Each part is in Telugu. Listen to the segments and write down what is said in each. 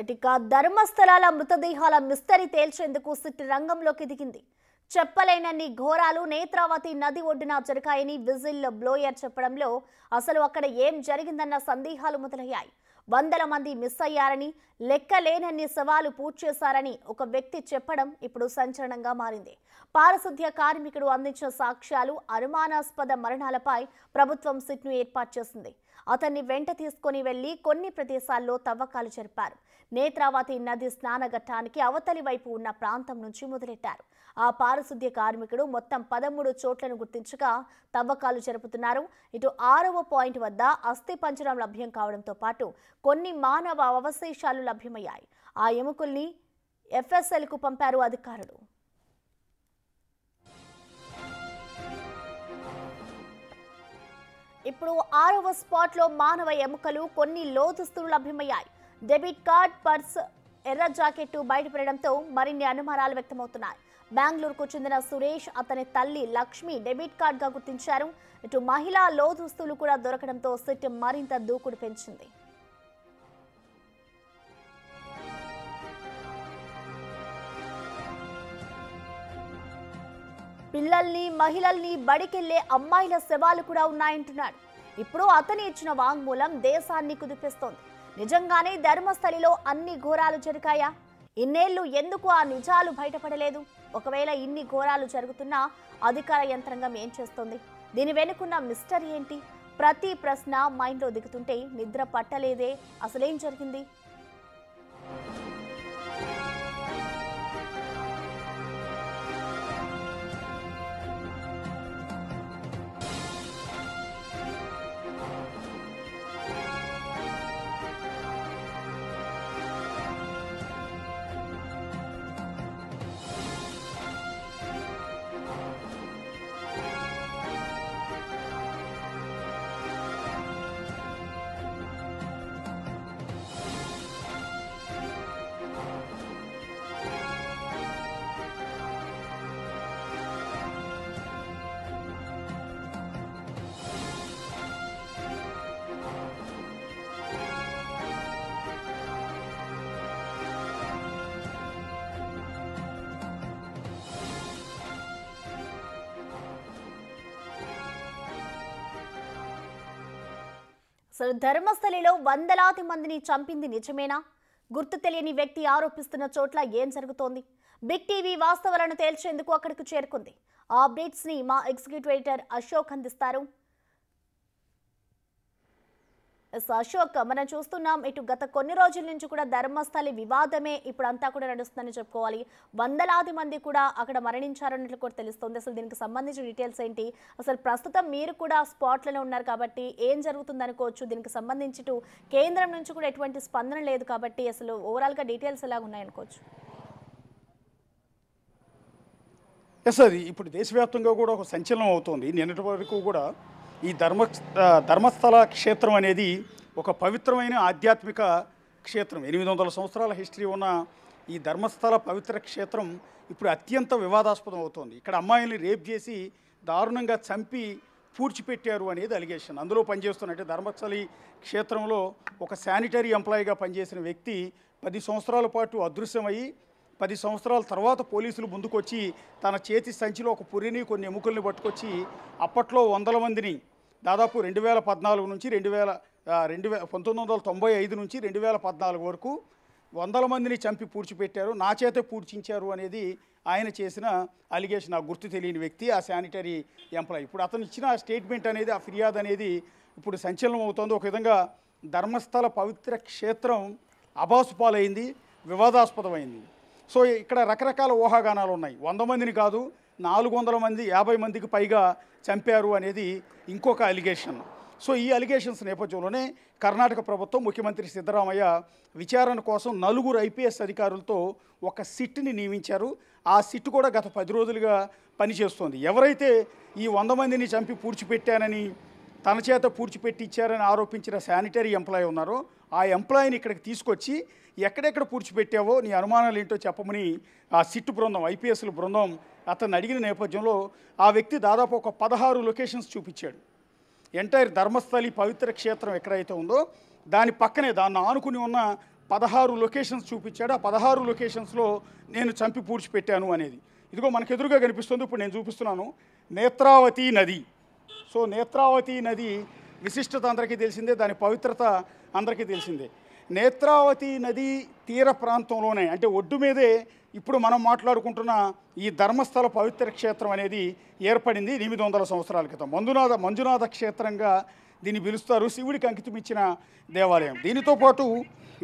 ఇక ధర్మస్థలాల మృతదేహాల మిస్టరీ తేల్చేందుకు సిట్ రంగంలోకి దిగింది. చెప్పలేనన్ని ఘోరాలు నేత్రావతి నది ఒడ్డున జరిగాయని విజిల్ బ్లోయర్ చెప్పడంలో అసలు అక్కడ ఏం జరిగిందన్న సందేహాలు మొదలయ్యాయి. వందల మంది మిస్ అయ్యారని, లెక్కలేనన్ని శవాలు పూర్తి చేశారని ఒక వ్యక్తి చెప్పడం ఇప్పుడు సంచలనంగా మారింది. పారిశుద్ధ్య కార్మికుడు అందించిన సాక్ష్యాలు, అనుమానాస్పద మరణాలపై ప్రభుత్వం సిట్ను ఏర్పాటు చేసింది. అతన్ని వెంట తీసుకుని వెళ్లి కొన్ని ప్రదేశాల్లో తవ్వకాలు జరిపారు. నేత్రావతి నది స్నానఘట్టానికి అవతలి వైపు ఉన్న ప్రాంతం నుంచి మొదలెట్టారు. ఆ పారిశుద్ధ్య కార్మికుడు మొత్తం 13 చోట్లను గుర్తించగా తవ్వకాలు జరుపుతున్నారు. ఇటు 6వ పాయింట్ వద్ద అస్థి పంజరం లభ్యం కావడంతో పాటు కొన్ని మానవ అవశేషాలు లభ్యమయ్యాయి. ఆ ఎముకల్ని ఎఫ్ఎస్ఎల్కు పంపారు అధికారులు. ఇప్పుడు 6వ స్పాట్లో మానవ ఎముకలు, కొన్ని లోతుస్తులు లభ్యమయ్యాయి. డెబిట్ కార్డ్, పర్స్, ఎర్ర జాకెట్టు బయటపడడంతో మరిన్ని అనుమానాలు వ్యక్తమవుతున్నాయి. బెంగళూరుకు చెందిన సురేష్, అతని తల్లి లక్ష్మి డెబిట్ కార్డ్గా గుర్తించారు. ఇటు మహిళా లోదుస్తులు కూడా దొరకడంతో సిట్ మరింత దూకుడు పెంచింది. పిల్లల్ని, మహిళల్ని, బడికెళ్లే అమ్మాయిల శవాలు కూడా ఉన్నాయంటున్నాడు. ఇప్పుడు అతని ఇచ్చిన వాంగ్మూలం దేశాన్ని కుదిపేస్తోంది. నిజంగానే ధర్మస్థలిలో అన్ని ఘోరాలు జరిగాయా? ఇన్నేళ్లు ఎందుకు ఆ నిజాలు బయటపడలేదు? ఒకవేళ ఇన్ని ఘోరాలు జరుగుతున్నా అధికార యంత్రాంగం ఏం చేస్తోంది? దీని వెనుకున్న మిస్టరీ ఏంటి? ప్రతి ప్రశ్న మైండ్లో దిగుతుంటే నిద్ర పట్టలేదే. అసలేం జరిగింది? అసలు ధర్మస్థలిలో వందలాది మందిని చంపింది నిజమేనా? గుర్తు తెలియని వ్యక్తి ఆరోపిస్తున్న చోట్ల ఏం జరుగుతోంది? బిగ్ టీవీ వాస్తవాలను తేల్చేందుకు అక్కడికి చేరుకుంది. ఆ అప్డేట్స్ ని మా ఎగ్జిక్యూటివ్ ఎడిటర్ అశోక్ అందిస్తారు. అశోక్, మనం చూస్తున్నాం ఇటు గత కొన్ని రోజుల నుంచి కూడా ధర్మస్థలి వివాదమే ఇప్పుడు అంతా కూడా నడుస్తుందని చెప్పుకోవాలి. వందలాది మంది కూడా అక్కడ మరణించారన్నట్లు కూడా తెలుస్తుంది. అసలు దీనికి సంబంధించిన డీటెయిల్స్ ఏంటి? అసలు ప్రస్తుతం మీరు కూడా స్పాట్లోనే ఉన్నారు కాబట్టి ఏం జరుగుతుంది అనుకోవచ్చు? దీనికి సంబంధించి కేంద్రం నుంచి కూడా ఎటువంటి స్పందన లేదు కాబట్టి అసలు ఓవరాల్గా డీటెయిల్స్ ఎలా ఉన్నాయనుకోవచ్చు? ఎస్, అది ఇప్పుడు దేశవ్యాప్తంగా కూడా ఒక సంచలనం అవుతోంది. నిన్నటి వరకు కూడా ఈ ధర్మస్థల క్షేత్రం అనేది ఒక పవిత్రమైన ఆధ్యాత్మిక క్షేత్రం. 800 సంవత్సరాల హిస్టరీ ఉన్న ఈ ధర్మస్థల పవిత్ర క్షేత్రం ఇప్పుడు అత్యంత వివాదాస్పదం అవుతోంది. ఇక్కడ అమ్మాయిల్ని రేప్ చేసి దారుణంగా చంపి పూడ్చిపెట్టారు అనేది అలిగేషన్. అందులో పనిచేస్తున్నట్టు ధర్మస్థలి క్షేత్రంలో ఒక శానిటరీ ఎంప్లాయీగా పనిచేసిన వ్యక్తి 10 సంవత్సరాల పాటు అదృశ్యమయ్యి 10 సంవత్సరాల తర్వాత పోలీసులు ముందుకొచ్చి తన చేతి సంచిలో ఒక పురిని, కొన్ని ఎముకల్ని పట్టుకొచ్చి అప్పట్లో వందల మందిని దాదాపు 2014 నుంచి 1995 నుంచి 2014 వరకు వందల మందిని చంపి పూడ్చిపెట్టారు, నా చేతే పూడ్చించారు అనేది ఆయన చేసిన అలిగేషన్. ఆ గుర్తు తెలియని వ్యక్తి, ఆ శానిటరీ ఎంప్లాయీ. ఇప్పుడు అతను ఇచ్చిన స్టేట్మెంట్ అనేది, ఆ ఫిర్యాదు అనేది ఇప్పుడు సంచలనం అవుతుంది. ఒక విధంగా ధర్మస్థల పవిత్ర క్షేత్రం అబాసుపాలైంది, వివాదాస్పదమైంది. సో ఇక్కడ రకరకాల ఊహాగానాలు ఉన్నాయి. 100 మందిని కాదు, 400 మంది, 50 మందికి పైగా చంపారు అనేది ఇంకొక అలిగేషన్. సో ఈ అలిగేషన్స్ నేపథ్యంలోనే కర్ణాటక ప్రభుత్వం, ముఖ్యమంత్రి సిద్ధరామయ్య విచారణ కోసం 4 ఐపీఎస్ అధికారులతో ఒక సిట్ని నియమించారు. ఆ సిట్ కూడా గత 10 రోజులుగా పనిచేస్తోంది. ఎవరైతే ఈ 100 మందిని చంపి పూడ్చిపెట్టానని, తన చేత పూడ్చిపెట్టించారని ఆరోపించిన శానిటరీ ఎంప్లాయీ ఉన్నారో ఆ ఎంప్లాయీని ఇక్కడికి తీసుకొచ్చి ఎక్కడెక్కడ పూడ్చిపెట్టావో నీ అనుమానాలు ఏంటో చెప్పమని ఆ సిట్ బృందం, ఐపీఎస్ల బృందం అతన్ని అడిగిన నేపథ్యంలో ఆ వ్యక్తి దాదాపు ఒక 16 లొకేషన్స్ చూపించాడు. ఎంటైర్ ధర్మస్థలి పవిత్ర క్షేత్రం ఎక్కడైతే ఉందో దాని పక్కనే, దాన్ని ఆనుకుని ఉన్న 16 లొకేషన్స్ చూపించాడు. ఆ 16 లొకేషన్స్లో నేను చంపి పూడ్చిపెట్టాను అనేది. ఇదిగో మనకు ఎదురుగా కనిపిస్తుంది. ఇప్పుడు నేను చూపిస్తున్నాను నేత్రావతి నది. సో నేత్రావతి నది విశిష్టత అందరికీ తెలిసిందే, దాని పవిత్రత అందరికీ తెలిసిందే. నేత్రావతి నది తీర ప్రాంతంలోనే, అంటే ఒడ్డు మీదే ఇప్పుడు మనం మాట్లాడుకుంటున్న ఈ ధర్మస్థల పవిత్ర క్షేత్రం అనేది ఏర్పడింది 800 సంవత్సరాల క్రితం. మంజునాథ క్షేత్రంగా దీన్ని పిలుస్తారు. శివుడికి అంకితం ఇచ్చిన దేవాలయం. దీనితో పాటు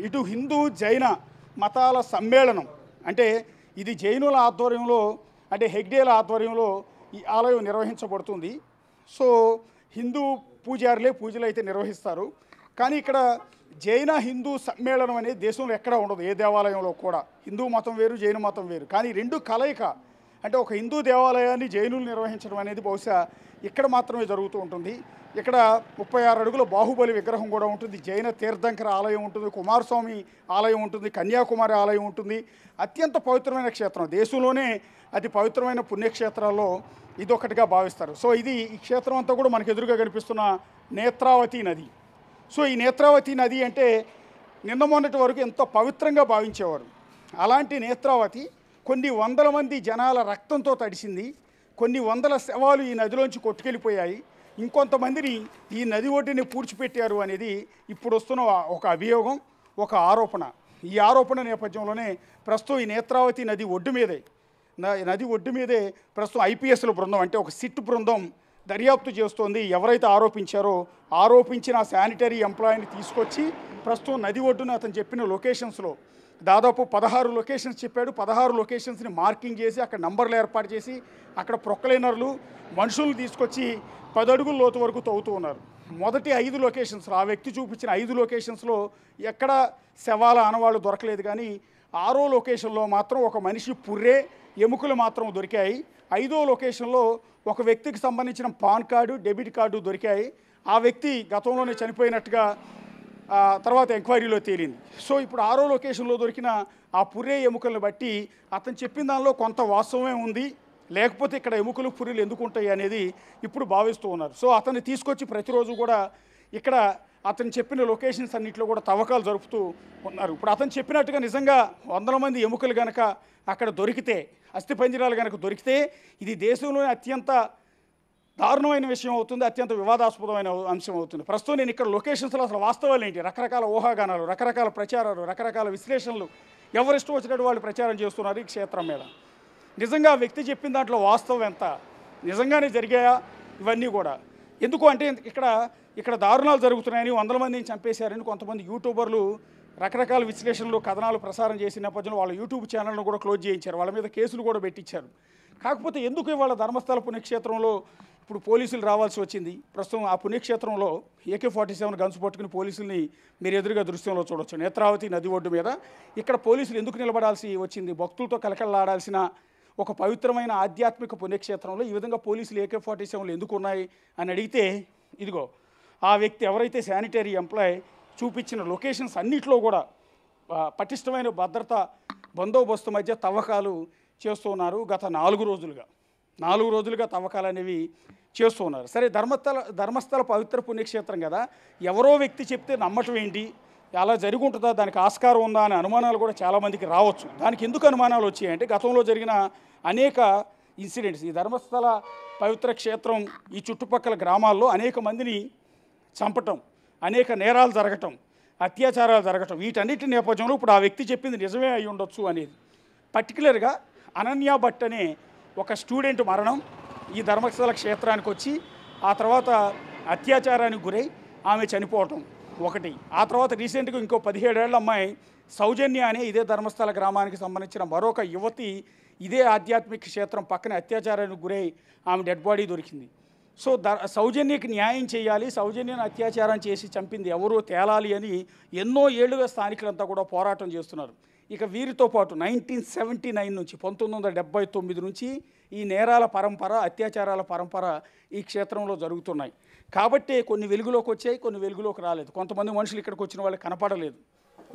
ఇటు హిందూ జైన మతాల సమ్మేళనం, అంటే ఇది జైనుల ఆధ్వర్యంలో, అంటే హెగ్డేల ఆధ్వర్యంలో ఈ ఆలయం నిర్వహించబడుతుంది. సో హిందూ పూజారులే పూజలు అయితే నిర్వహిస్తారు. కానీ ఇక్కడ జైన హిందూ సమ్మేళనం అనేది దేశంలో ఎక్కడా ఉండదు, ఏ దేవాలయంలో కూడా. హిందూ మతం వేరు, జైన మతం వేరు, కానీ రెండు కలయిక. అంటే ఒక హిందూ దేవాలయాన్ని జైనులు నిర్వహించడం అనేది బహుశా ఇక్కడ మాత్రమే జరుగుతూ ఉంటుంది. ఇక్కడ 36 అడుగుల బాహుబలి విగ్రహం కూడా ఉంటుంది, జైన తీర్థంకర ఆలయం ఉంటుంది, కుమారస్వామి ఆలయం ఉంటుంది, కన్యాకుమారి ఆలయం ఉంటుంది. అత్యంత పవిత్రమైన క్షేత్రం, దేశంలోనే అతి పవిత్రమైన పుణ్యక్షేత్రాల్లో ఇదొకటిగా భావిస్తారు. సో ఈ క్షేత్రం అంతా కూడా మనకు ఎదురుగా కనిపిస్తున్న నేత్రావతి నది. సో ఈ నేత్రావతి నది అంటే నిన్న మొన్నటి వరకు ఎంతో పవిత్రంగా భావించేవారు. అలాంటి నేత్రావతి కొన్ని వందల మంది జనాల రక్తంతో తడిసింది. కొన్ని వందల శవాలు ఈ నదిలోంచి కొట్టుకెళ్ళిపోయాయి. ఇంకొంతమందిని ఈ నది ఒడ్డుని పూడ్చిపెట్టారు అనేది ఇప్పుడు వస్తున్న ఒక అభియోగం, ఒక ఆరోపణ. ఈ ఆరోపణ నేపథ్యంలోనే ప్రస్తుతం ఈ నేత్రావతి నది ఒడ్డు మీదే ప్రస్తుతం ఐపీఎస్ల బృందం, అంటే ఒక సిట్ బృందం దర్యాప్తు చేస్తోంది. ఎవరైతే ఆరోపించిన శానిటరీ ఎంప్లాయీని తీసుకొచ్చి ప్రస్తుతం నది ఒడ్డున అతను చెప్పిన లొకేషన్స్లో దాదాపు 16 లొకేషన్స్ చెప్పాడు. 16 లొకేషన్స్ని మార్కింగ్ చేసి అక్కడ నంబర్లు ఏర్పాటు చేసి అక్కడ ప్రొక్లైనర్లు మనుషులు తీసుకొచ్చి 10 అడుగుల లోతు వరకు తవ్వుతూ ఉన్నారు. మొదటి 5 లొకేషన్స్లో, ఆ వ్యక్తి చూపించిన 5 లొకేషన్స్లో ఎక్కడ శవాల ఆనవాళ్ళు దొరకలేదు. కానీ 6వ లొకేషన్లో మాత్రం ఒక మనిషి పుర్రే ఎముకలు మాత్రం దొరికాయి. 5వ లొకేషన్లో ఒక వ్యక్తికి సంబంధించిన పాన్ కార్డు, డెబిట్ కార్డు దొరికాయి. ఆ వ్యక్తి గతంలోనే చనిపోయినట్టుగా తర్వాత ఎంక్వైరీలో తేలింది. సో ఇప్పుడు 6వ లొకేషన్లో దొరికిన ఆ పుర్రే ఎముకలను బట్టి అతను చెప్పిన దానిలో కొంత వాస్తవమే ఉంది, లేకపోతే ఇక్కడ ఎముకలు పుర్రెలు ఎందుకు ఉంటాయి అనేది ఇప్పుడు భావిస్తూ ఉన్నారు. సో అతన్ని తీసుకొచ్చి ప్రతిరోజు కూడా ఇక్కడ అతను చెప్పిన లొకేషన్స్ అన్నింటిలో కూడా తవ్వకాలు జరుపుతూ ఉన్నారు. ఇప్పుడు అతను చెప్పినట్టుగా నిజంగా 100 మంది ఎముకలు కనుక అక్కడ దొరికితే, అస్థిపంజరాలు కనుక దొరికితే ఇది దేశంలోనే అత్యంత దారుణమైన విషయం అవుతుంది, అత్యంత వివాదాస్పదమైన అంశం అవుతుంది. ప్రస్తుతం నేను ఇక్కడ లొకేషన్స్లో అసలు వాస్తవాలు ఏంటి, రకరకాల ఊహాగానాలు, రకరకాల ప్రచారాలు, రకరకాల విశ్లేషణలు, ఎవరిష్టం వచ్చినట్టు వాళ్ళు ప్రచారం చేస్తున్నారు ఈ క్షేత్రం మీద. నిజంగా ఆ వ్యక్తి చెప్పిన దాంట్లో వాస్తవం ఎంత, నిజంగానే జరిగాయా ఇవన్నీ కూడా. ఎందుకు అంటే ఇక్కడ దారుణాలు జరుగుతున్నాయని, 100 మందిని చంపేశారని కొంతమంది యూట్యూబర్లు రకరకాల విశ్లేషణలు, కథనాలు ప్రసారం చేసిన నేపథ్యంలో వాళ్ళ యూట్యూబ్ ఛానల్ను కూడా క్లోజ్ చేయించారు, వాళ్ళ మీద కేసులు కూడా పెట్టించారు. కాకపోతే ఎందుకు ఇవాళ ధర్మస్థల పుణ్యక్షేత్రంలో ఇప్పుడు పోలీసులు రావాల్సి వచ్చింది? ప్రస్తుతం ఆ పుణ్యక్షేత్రంలో AK-47 గన్స్ పట్టుకుని పోలీసుల్ని మీరు ఎదురుగా దృశ్యంలో చూడొచ్చు. నేత్రావతి నది ఒడ్డు మీద ఇక్కడ పోలీసులు ఎందుకు నిలబడాల్సి వచ్చింది? భక్తులతో కలకలలాడాల్సిన ఒక పవిత్రమైన ఆధ్యాత్మిక పుణ్యక్షేత్రంలో ఈ విధంగా పోలీసులు AK-47 ఎందుకు ఉన్నాయి అని అడిగితే, ఇదిగో ఆ వ్యక్తి ఎవరైతే శానిటరీ ఎంప్లాయ్ చూపించిన లొకేషన్స్ అన్నింటిలో కూడా పటిష్టమైన భద్రతా బందోబస్తు మధ్య తవ్వకాలు చేస్తూ ఉన్నారు. గత 4 రోజులుగా తవ్వకాలు అనేవి చేస్తూ ఉన్నారు. సరే, ధర్మస్థల పవిత్ర పుణ్యక్షేత్రం కదా, ఎవరో వ్యక్తి చెప్తే నమ్మటం ఏంటి, అలా జరిగి ఉంటుందా, దానికి ఆస్కారం ఉందా అనే అనుమానాలు కూడా చాలామందికి రావచ్చు. దానికి ఎందుకు అనుమానాలు వచ్చాయంటే గతంలో జరిగిన అనేక ఇన్సిడెంట్స్, ఈ ధర్మస్థల పవిత్ర క్షేత్రం ఈ చుట్టుపక్కల గ్రామాల్లో అనేక మందిని చంపటం, అనేక నేరాలు జరగటం, అత్యాచారాలు జరగటం, వీటన్నిటి నేపథ్యంలో ఇప్పుడు ఆ వ్యక్తి చెప్పింది నిజమే అయి ఉండొచ్చు అనేది. పర్టికులర్గా అనన్య భట్ అనే ఒక స్టూడెంట్ మరణం, ఈ ధర్మస్థల క్షేత్రానికి వచ్చి ఆ తర్వాత అత్యాచారానికి గురై ఆమె చనిపోవటం ఒకటి. ఆ తర్వాత రీసెంట్గా ఇంకో 17 ఏళ్ల అమ్మాయి సౌజన్య అనే ఇదే ధర్మస్థల గ్రామానికి సంబంధించిన మరొక యువతి ఇదే ఆధ్యాత్మిక క్షేత్రం పక్కన అత్యాచారానికి గురై ఆమె డెడ్ బాడీ దొరికింది. సో సౌజన్యకి న్యాయం చేయాలి, సౌజన్యను అత్యాచారం చేసి చంపింది ఎవరో తేలాలి అని ఎన్నో ఏళ్లుగా స్థానికులంతా కూడా పోరాటం చేస్తున్నారు. ఇక వీరితో పాటు 1979 నుంచి 1979 నుంచి ఈ నేరాల పరంపర, అత్యాచారాల పరంపర ఈ క్షేత్రంలో జరుగుతున్నాయి. కాబట్టి కొన్ని వెలుగులోకి వచ్చాయి, కొన్ని వెలుగులోకి రాలేదు. కొంతమంది మనుషులు ఇక్కడికి వచ్చిన వాళ్ళు కనపడలేదు,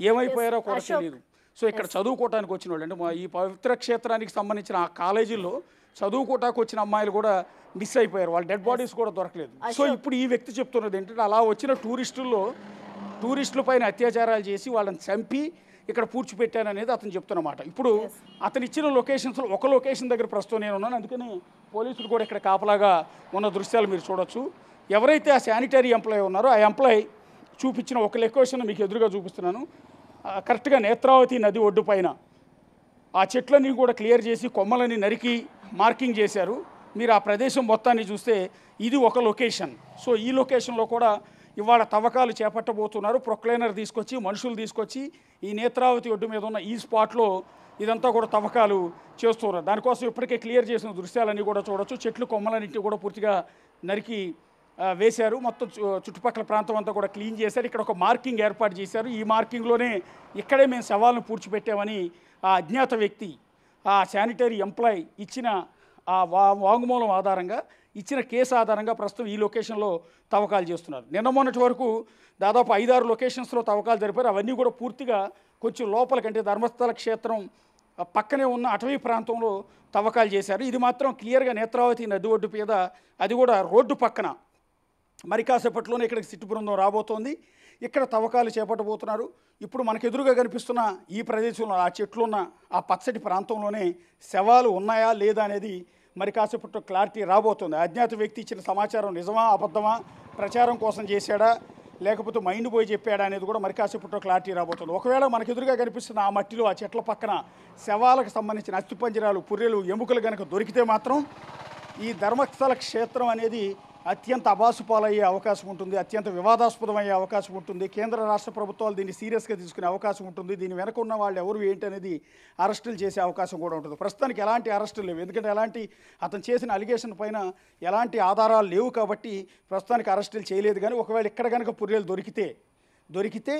ఏమైపోయారో కూడా తెలియదు. సో ఇక్కడ చదువుకోవటానికి వచ్చిన వాళ్ళు, అంటే ఈ పవిత్ర క్షేత్రానికి సంబంధించిన ఆ కాలేజీల్లో చదువుకోవటానికి వచ్చిన అమ్మాయిలు కూడా మిస్ అయిపోయారు, వాళ్ళ డెడ్ బాడీస్ కూడా దొరకలేదు. సో ఇప్పుడు ఈ వ్యక్తి చెప్తున్నది ఏంటంటే అలా వచ్చిన టూరిస్టుల్లో టూరిస్టులపైన అత్యాచారాలు చేసి వాళ్ళని చంపి ఇక్కడ పూడ్చిపెట్టాననేది అతను చెప్తున్నమాట. ఇప్పుడు అతను ఇచ్చిన లొకేషన్స్లో ఒక లొకేషన్ దగ్గర ప్రస్తుతం నేను ఉన్నాను, అందుకని పోలీసులు కూడా ఇక్కడ కాపలాగా ఉన్న దృశ్యాలు మీరు చూడొచ్చు. ఎవరైతే ఆ శానిటరీ ఎంప్లాయీ ఉన్నారో ఆ ఎంప్లాయీ చూపించిన ఒక లొకేషన్ మీకు ఎదురుగా చూపిస్తున్నాను. కరెక్ట్గా నేత్రావతి నది ఒడ్డు పైన ఆ చెట్లన్నీ కూడా క్లియర్ చేసి కొమ్మలని నరికి మార్కింగ్ చేశారు. మీరు ఆ ప్రదేశం మొత్తాన్ని చూస్తే ఇది ఒక లొకేషన్. సో ఈ లొకేషన్లో కూడా ఇవాళ తవ్వకాలు చేపట్టబోతున్నారు. ప్రొక్లైనర్ తీసుకొచ్చి మనుషులు తీసుకొచ్చి ఈ నేత్రావతి ఒడ్డు మీద ఉన్న ఈ స్పాట్లో ఇదంతా కూడా తవ్వకాలు చేస్తున్నారు. దానికోసం ఇప్పటికే క్లియర్ చేసిన దృశ్యాలన్నీ కూడా చూడొచ్చు. చెట్లు కొమ్మలన్నింటినీ కూడా పూర్తిగా నరికి వేశారు. మొత్తం చుట్టుపక్కల ప్రాంతం అంతా కూడా క్లీన్ చేశారు. ఇక్కడ ఒక మార్కింగ్ ఏర్పాటు చేశారు. ఈ మార్కింగ్లోనే ఇక్కడే మేము సవాళ్ళను పూడ్చిపెట్టామని ఆ అజ్ఞాత వ్యక్తి ఆ శానిటరీ ఎంప్లాయ్ ఇచ్చిన ఆ వాంగ్మూలం ఆధారంగా ఇచ్చిన కేసు ఆధారంగా ప్రస్తుతం ఈ లొకేషన్లో తవ్వకాలు చేస్తున్నారు. నిన్న మొన్నటి వరకు దాదాపు 5-6 లొకేషన్స్లో తవ్వకాలు జరిపారు. అవన్నీ కూడా పూర్తిగా కొంచెం లోపలికంటే ధర్మస్థల క్షేత్రం పక్కనే ఉన్న అటవీ ప్రాంతంలో తవ్వకాలు చేశారు. ఇది మాత్రం క్లియర్గా నేత్రావతి నది ఒడ్డు మీద, అది కూడా రోడ్డు పక్కన. మరి కాసేపట్లోనే ఇక్కడికి సిట్టు బృందం రాబోతోంది. ఇక్కడ తవ్వకాలు చేపట్టబోతున్నారు. ఇప్పుడు మనకు ఎదురుగా కనిపిస్తున్న ఈ ప్రదేశంలో ఆ చెట్లున్న ఆ పచ్చటి ప్రాంతంలోనే శవాలు ఉన్నాయా లేదా అనేది మరి కాసేపట్లో క్లారిటీ రాబోతుంది. అజ్ఞాత వ్యక్తి ఇచ్చిన సమాచారం నిజమా అబద్ధమా, ప్రచారం కోసం చేశాడా లేకపోతే మైండ్ పోయి చెప్పాడా అనేది కూడా మరి కాసేపట్లో క్లారిటీ రాబోతుంది. ఒకవేళ మనకు ఎదురుగా కనిపిస్తున్న ఆ మట్టిలో ఆ చెట్ల పక్కన శవాలకు సంబంధించిన అస్థిపంజరాలు, పుర్రెలు, ఎముకలు కనుక దొరికితే మాత్రం ఈ ధర్మస్థల క్షేత్రం అనేది అత్యంత అబాసుపాలయ్యే అవకాశం ఉంటుంది, అత్యంత వివాదాస్పదమయ్యే అవకాశం ఉంటుంది. కేంద్ర రాష్ట్ర ప్రభుత్వాలు దీన్ని సీరియస్గా తీసుకునే అవకాశం ఉంటుంది. దీని వెనక ఉన్న వాళ్ళు ఎవరు ఏంటి అనేది అరెస్టులు చేసే అవకాశం కూడా ఉంటుంది. ప్రస్తుతానికి ఎలాంటి అరెస్టులు లేవు, ఎందుకంటే అతను చేసిన అలిగేషన్ పైన ఎలాంటి ఆధారాలు లేవు కాబట్టి ప్రస్తుతానికి అరెస్టులు చేయలేదు. కానీ ఒకవేళ ఇక్కడ కనుక పుర్రెలు దొరికితే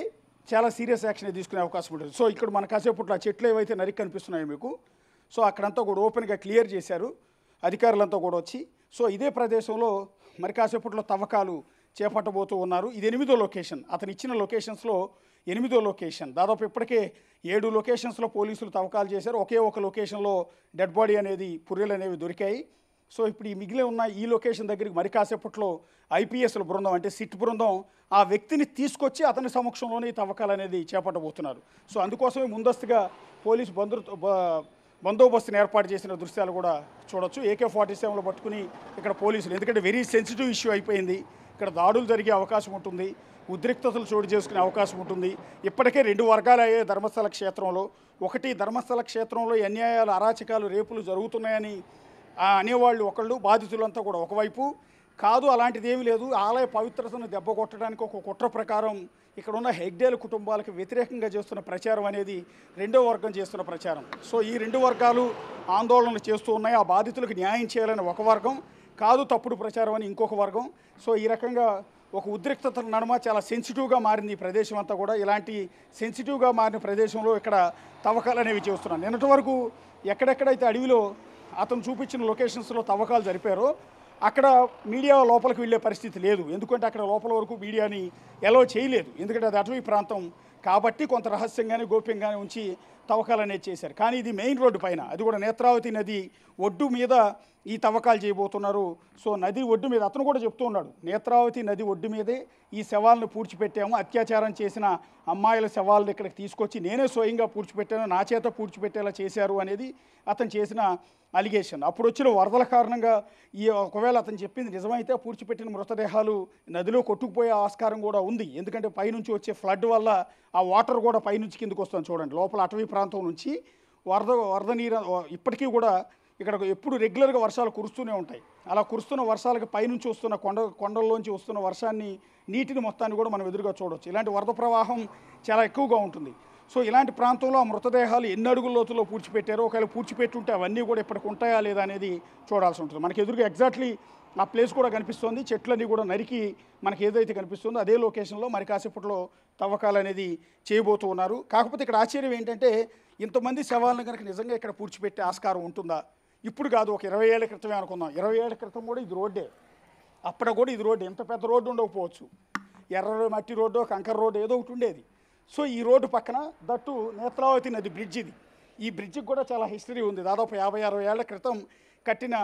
చాలా సీరియస్ యాక్షన్ తీసుకునే అవకాశం ఉంటుంది. సో ఇక్కడ మన కాసేపట్లో ఆ చెట్లు ఏవైతే నరికి కనిపిస్తున్నాయో మీకు, సో అక్కడంతా కూడా ఓపెన్గా క్లియర్ చేశారు అధికారులంతా కూడా వచ్చి. సో ఇదే ప్రదేశంలో మరి కాసేపట్లో తవ్వకాలు చేపట్టబోతూ ఉన్నారు. ఇది 8వ లొకేషన్. అతను ఇచ్చిన లొకేషన్స్లో 8వ లొకేషన్. దాదాపు ఇప్పటికే 7 లొకేషన్స్లో పోలీసులు తవ్వకాలు చేశారు. ఒకే ఒక లొకేషన్లో డెడ్ బాడీ అనేది, పుర్రెలు అనేవి దొరికాయి. సో ఇప్పుడు ఈ మిగిలి ఉన్న ఈ లొకేషన్ దగ్గరికి మరి కాసేపట్లో ఐపీఎస్ల బృందం అంటే సిట్ బృందం ఆ వ్యక్తిని తీసుకొచ్చి అతని సమక్షంలోనే ఈ తవ్వకాలు అనేది చేపట్టబోతున్నారు. సో అందుకోసమే ముందస్తుగా పోలీసు బందోబస్తుని ఏర్పాటు చేసిన దృశ్యాలు కూడా చూడొచ్చు. AK-47 పట్టుకుని ఇక్కడ పోలీసులు, ఎందుకంటే వెరీ సెన్సిటివ్ ఇష్యూ అయిపోయింది. ఇక్కడ దాడులు జరిగే అవకాశం ఉంటుంది, ఉద్రిక్తతలు చోటు చేసుకునే అవకాశం ఉంటుంది. ఇప్పటికే 2 వర్గాలు అయ్యాయి ధర్మస్థల క్షేత్రంలో. ఒకటి, ధర్మస్థల క్షేత్రంలో అన్యాయాలు, అరాచకాలు, రేపులు జరుగుతున్నాయని అనేవాళ్ళు ఒకళ్ళు, బాధితులంతా కూడా ఒకవైపు. కాదు అలాంటిది ఏమీ లేదు, ఆలయ పవిత్రతను దెబ్బ కొట్టడానికి ఒక కుట్ర ప్రకారం ఇక్కడ ఉన్న హెగ్డేల కుటుంబాలకు వ్యతిరేకంగా చేస్తున్న ప్రచారం అనేది 2వ వర్గం చేస్తున్న ప్రచారం. సో ఈ 2 వర్గాలు ఆందోళనలు చేస్తూ ఉన్నాయి. ఆ బాధితులకు న్యాయం చేయాలని ఒక వర్గం, కాదు తప్పుడు ప్రచారం అని ఇంకొక వర్గం. సో ఈ రకంగా ఒక ఉద్రిక్తతల నడుమ చాలా సెన్సిటివ్గా మారింది ఈ ప్రదేశం అంతా కూడా. ఇలాంటి సెన్సిటివ్గా మారిన ప్రదేశంలో ఇక్కడ తవ్వకాలు అనేవి చేస్తున్నాను. నిన్నటి వరకు ఎక్కడెక్కడైతే అడవిలో అతను చూపించిన లొకేషన్స్లో తవ్వకాలు జరిపారో అక్కడ మీడియా లోపలికి వెళ్ళే పరిస్థితి లేదు. ఎందుకంటే అక్కడ లోపల వరకు మీడియాని ఎలో చేయలేదు, ఎందుకంటే అది అటవీ ప్రాంతం కాబట్టి కొంత రహస్యంగానే గోప్యంగానే ఉంచి తవ్వకాలు అనేది చేశారు. కానీ ఇది మెయిన్ రోడ్డు పైన, అది కూడా నేత్రావతి నది ఒడ్డు మీద ఈ తవ్వకాలు చేయబోతున్నారు. సో నది ఒడ్డు మీద అతను కూడా చెప్తూ ఉన్నాడు, నేత్రావతి నది ఒడ్డు మీదే ఈ శవాలను పూడ్చిపెట్టాము, అత్యాచారం చేసిన అమ్మాయిల శవాలను ఇక్కడికి తీసుకొచ్చి నేనే స్వయంగా పూడ్చిపెట్టాను, నా చేత పూడ్చిపెట్టేలా చేశారు అనేది అతను చేసిన అలిగేషన్. అప్పుడు వచ్చిన వరదల కారణంగా ఒకవేళ అతను చెప్పింది నిజమైతే పూడ్చిపెట్టిన మృతదేహాలు నదిలో కొట్టుకుపోయే ఆస్కారం కూడా ఉంది. ఎందుకంటే పైనుంచి వచ్చే ఫ్లడ్ వల్ల ఆ వాటర్ కూడా పైనుంచి కిందకు వస్తుంది. చూడండి, లోపల అటవీ ప్రాంతం నుంచి వరద నీరు ఇప్పటికీ కూడా ఇక్కడ ఎప్పుడు రెగ్యులర్గా వర్షాలు కురుస్తూనే ఉంటాయి. అలా కురుస్తున్న వర్షాలకు పైనుంచి వస్తున్న కొండల్లోంచి వస్తున్న వర్షాన్ని, నీటిని మొత్తాన్ని కూడా మనం ఎదురుగా చూడవచ్చు. ఇలాంటి వరద ప్రవాహం చాలా ఎక్కువగా ఉంటుంది. సో ఇలాంటి ప్రాంతంలో ఆ మృతదేహాలు ఎన్ని అడుగుల లోతులో పూడ్చిపెట్టారో, ఒకవేళ పూడ్చిపెట్టుంటే అవన్నీ కూడా ఇప్పటికి ఉంటాయా లేదా అనేది చూడాల్సి ఉంటుంది. మనకి ఎదురుగా ఎగ్జాక్ట్లీ ఆ ప్లేస్ కూడా కనిపిస్తుంది. చెట్లన్నీ కూడా నరికి మనకి ఏదైతే కనిపిస్తుందో అదే లొకేషన్లో మరి కాసేపట్లో తవ్వకాలు అనేది చేయబోతూ ఉన్నారు. కాకపోతే ఇక్కడ ఆశ్చర్యం ఏంటంటే, ఇంతమంది శవాలను కనుక నిజంగా ఇక్కడ పూడ్చిపెట్టే ఆస్కారం ఉంటుందా? ఇప్పుడు కాదు, ఒక 20 ఏళ్ల క్రితమే అనుకుందాం. 20 ఏళ్ల క్రితం కూడా ఇది రోడ్డే, అప్పుడు కూడా ఇది రోడ్డు. ఎంత పెద్ద రోడ్డు ఉండకపోవచ్చు, ఎర్ర మట్టి రోడ్డు, కంకర రోడ్డు ఏదో ఒకటి ఉండేది. సో ఈ రోడ్డు పక్కన దట్టు నేత్రావతి నది బ్రిడ్జ్ ఇది. ఈ బ్రిడ్జికి కూడా చాలా హిస్టరీ ఉంది. దాదాపు 50-60 ఏళ్ల క్రితం కట్టిన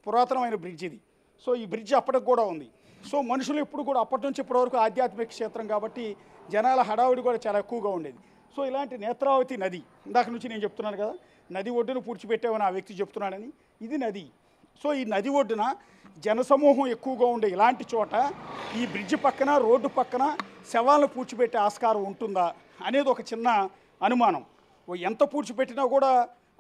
పురాతనమైన బ్రిడ్జ్ ఇది. సో ఈ బ్రిడ్జ్ అప్పటికి కూడా ఉంది. సో మనుషులు ఎప్పుడు కూడా అప్పటి నుంచి ఇప్పటి వరకు ఆధ్యాత్మిక క్షేత్రం కాబట్టి జనాల హడావుడి కూడా చాలా ఎక్కువగా ఉండేది. సో ఇలాంటి నేత్రావతి నది ఇందాక నుంచి నేను చెప్తున్నాను కదా, నది ఒడ్డున పూడ్చిపెట్టామని ఆ వ్యక్తి చెప్తున్నాడని. ఇది నది. సో ఈ నది ఒడ్డున జనసమూహం ఎక్కువగా ఉండే ఇలాంటి చోట ఈ బ్రిడ్జ్ పక్కన రోడ్డు పక్కన శవాలను పూడ్చిపెట్టే ఆస్కారం ఉంటుందా అనేది ఒక చిన్న అనుమానం. ఎంత పూడ్చిపెట్టినా కూడా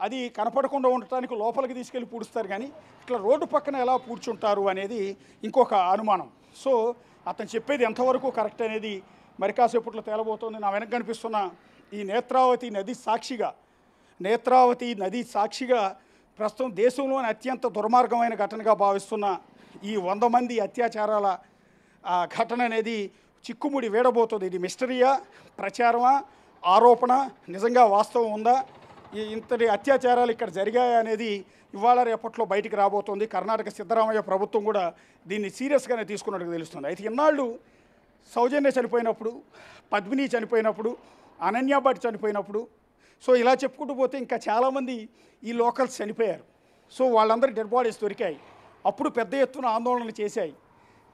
అది కనపడకుండా ఉండటానికి లోపలికి తీసుకెళ్ళి పూడుస్తారు, కానీ ఇట్లా రోడ్డు పక్కన ఎలా పూడ్చుంటారు అనేది ఇంకొక అనుమానం. సో అతను చెప్పేది ఎంతవరకు కరెక్ట్ అనేది మరి కాసేపట్లో తేలబోతోంది. నా వెనక కనిపిస్తున్న ఈ నేత్రావతి నది సాక్షిగా ప్రస్తుతం దేశంలోని అత్యంత దుర్మార్గమైన ఘటనగా భావిస్తున్న ఈ 100 మంది అత్యాచారాల ఘటన అనేది చిక్కుముడి వీడబోతుంది. ఇది మిస్టరీయా, ప్రచారమా, ఆరోపణ, నిజంగా వాస్తవం ఉందా, ఇంతటి అత్యాచారాలు ఇక్కడ జరిగాయి అనేది ఇవాళ రేపట్లో బయటికి రాబోతోంది. కర్ణాటక సిద్ధరామయ్య ప్రభుత్వం కూడా దీన్ని సీరియస్గానే తీసుకున్నట్టుగా తెలుస్తుంది. అయితే ఇన్నాళ్ళు సౌజన్య చనిపోయినప్పుడు, పద్మిని చనిపోయినప్పుడు, అనన్య భట్ చనిపోయినప్పుడు, సో ఇలా చెప్పుకుంటూ పోతే ఇంకా చాలామంది ఈ లోకల్స్ చనిపోయారు. సో వాళ్ళందరి డెడ్ బాడీస్ దొరికాయి. అప్పుడు పెద్ద ఎత్తున ఆందోళనలు చేశాయి.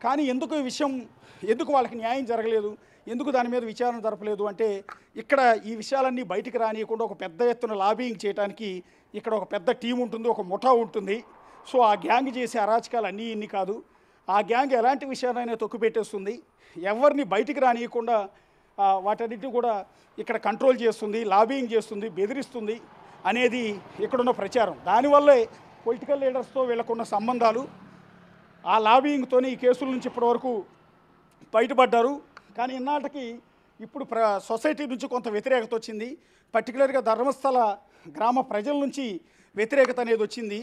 కానీ ఎందుకు వాళ్ళకి న్యాయం జరగలేదు, ఎందుకు దాని మీద విచారణ జరపలేదు అంటే ఇక్కడ ఈ విషయాలన్నీ బయటికి రానియకుండా ఒక పెద్ద ఎత్తున లాబింగ్ చేయడానికి ఇక్కడ ఒక పెద్ద టీం ఉంటుంది, ఒక ముఠా ఉంటుంది. సో ఆ గ్యాంగ్ చేసే అరాచకాలు అన్నీ ఇన్ని కాదు. ఆ గ్యాంగ్ ఎలాంటి విషయాలైనా తొక్కిపెట్టేస్తుంది, ఎవరిని బయటికి రానియకుండా వాటన్నిటిని కూడా ఇక్కడ కంట్రోల్ చేస్తుంది, లాబింగ్ చేస్తుంది, బెదిరిస్తుంది అనేది ఇక్కడున్న ప్రచారం. దానివల్లే పొలిటికల్ లీడర్స్తో వీళ్ళకున్న సంబంధాలు, ఆ లాబింగ్తోనే ఈ కేసుల నుంచి ఇప్పటివరకు బయటపడ్డారు. కానీ ఇన్నాటికి ఇప్పుడు సొసైటీ నుంచి కొంత వ్యతిరేకత వచ్చింది. పర్టికులర్గా ధర్మస్థల గ్రామ ప్రజల నుంచి వ్యతిరేకత అనేది వచ్చింది.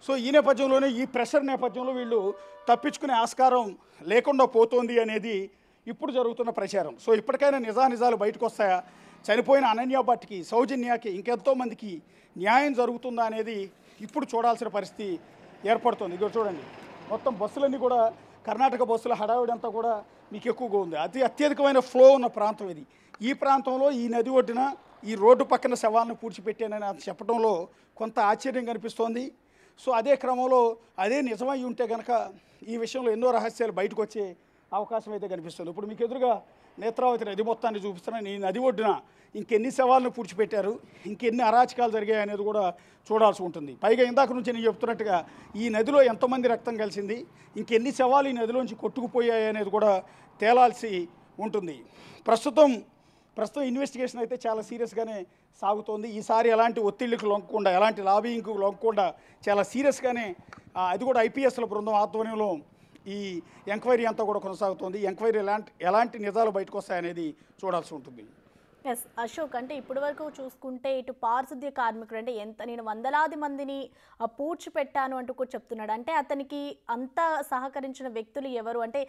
సో ఈ నేపథ్యంలోనే, ఈ ప్రెషర్ నేపథ్యంలో వీళ్ళు తప్పించుకునే ఆస్కారం లేకుండా పోతోంది అనేది ఇప్పుడు జరుగుతున్న ప్రచారం. సో ఇప్పటికైనా నిజాలు బయటకు వస్తాయా, చనిపోయిన అనన్య భట్కి, సౌజన్యకి, ఇంకెంతోమందికి న్యాయం జరుగుతుందా అనేది ఇప్పుడు చూడాల్సిన పరిస్థితి ఏర్పడుతుంది. ఇదిగో చూడండి, మొత్తం బస్సులన్నీ కూడా కర్ణాటక బస్సుల హడావిడి అంతా కూడా మీకు ఎక్కువగా ఉంది. అత్యధికమైన ఫ్లో ఉన్న ప్రాంతం ఇది. ఈ ప్రాంతంలో ఈ నది ఒడ్డున ఈ రోడ్డు పక్కన శవాలను పూడ్చిపెట్టానని చెప్పడంలో కొంత ఆశ్చర్యం కనిపిస్తోంది. సో అదే క్రమంలో అదే నిజమై ఉంటే కనుక ఈ విషయంలో ఎన్నో రహస్యాలు బయటకు వచ్చే అవకాశం అయితే కనిపిస్తుంది. ఇప్పుడు మీకు ఎదురుగా నేత్రావతి నది మొత్తాన్ని చూపిస్తున్నాను. ఈ నది ఒడ్డున ఇంకెన్ని శవాలను పూడ్చిపెట్టారు, ఇంకెన్ని అరాచకాలు జరిగాయి అనేది కూడా చూడాల్సి ఉంటుంది. పైగా ఇందాక నుంచి నేను చెప్తున్నట్టుగా ఈ నదిలో ఎంతమంది రక్తం కలిసింది, ఇంకెన్ని శవాలు ఈ నదిలోంచి కొట్టుకుపోయాయి అనేది కూడా తేలాల్సి ఉంటుంది. ప్రస్తుతం ఇన్వెస్టిగేషన్ అయితే చాలా సీరియస్గానే సాగుతోంది. ఈసారి ఎలాంటి ఒత్తిళ్లకు లొంగకుండా, ఎలాంటి లాబింగ్కు లొంగకుండా చాలా సీరియస్గానే అది కూడా ఐపీఎస్ల బృందం ఆధ్వర్యంలో ఈ ఎంక్వైరీ అంతా కూడా కొనసాగుతోంది. ఎంక్వైరీ ఎలాంటి నిజాలు బయటకు వస్తాయనేది చూడాల్సి ఉంటుంది. ఎస్ అశోక్, అంటే ఇప్పటి వరకు చూసుకుంటే ఇటు పారిశుద్ధ్య కార్మికుడు అంటే నేను వందలాది మందిని పూడ్చిపెట్టాను అంటూ కూడా చెప్తున్నాడు. అంటే అతనికి అంత సహకరించిన వ్యక్తులు ఎవరు, అంటే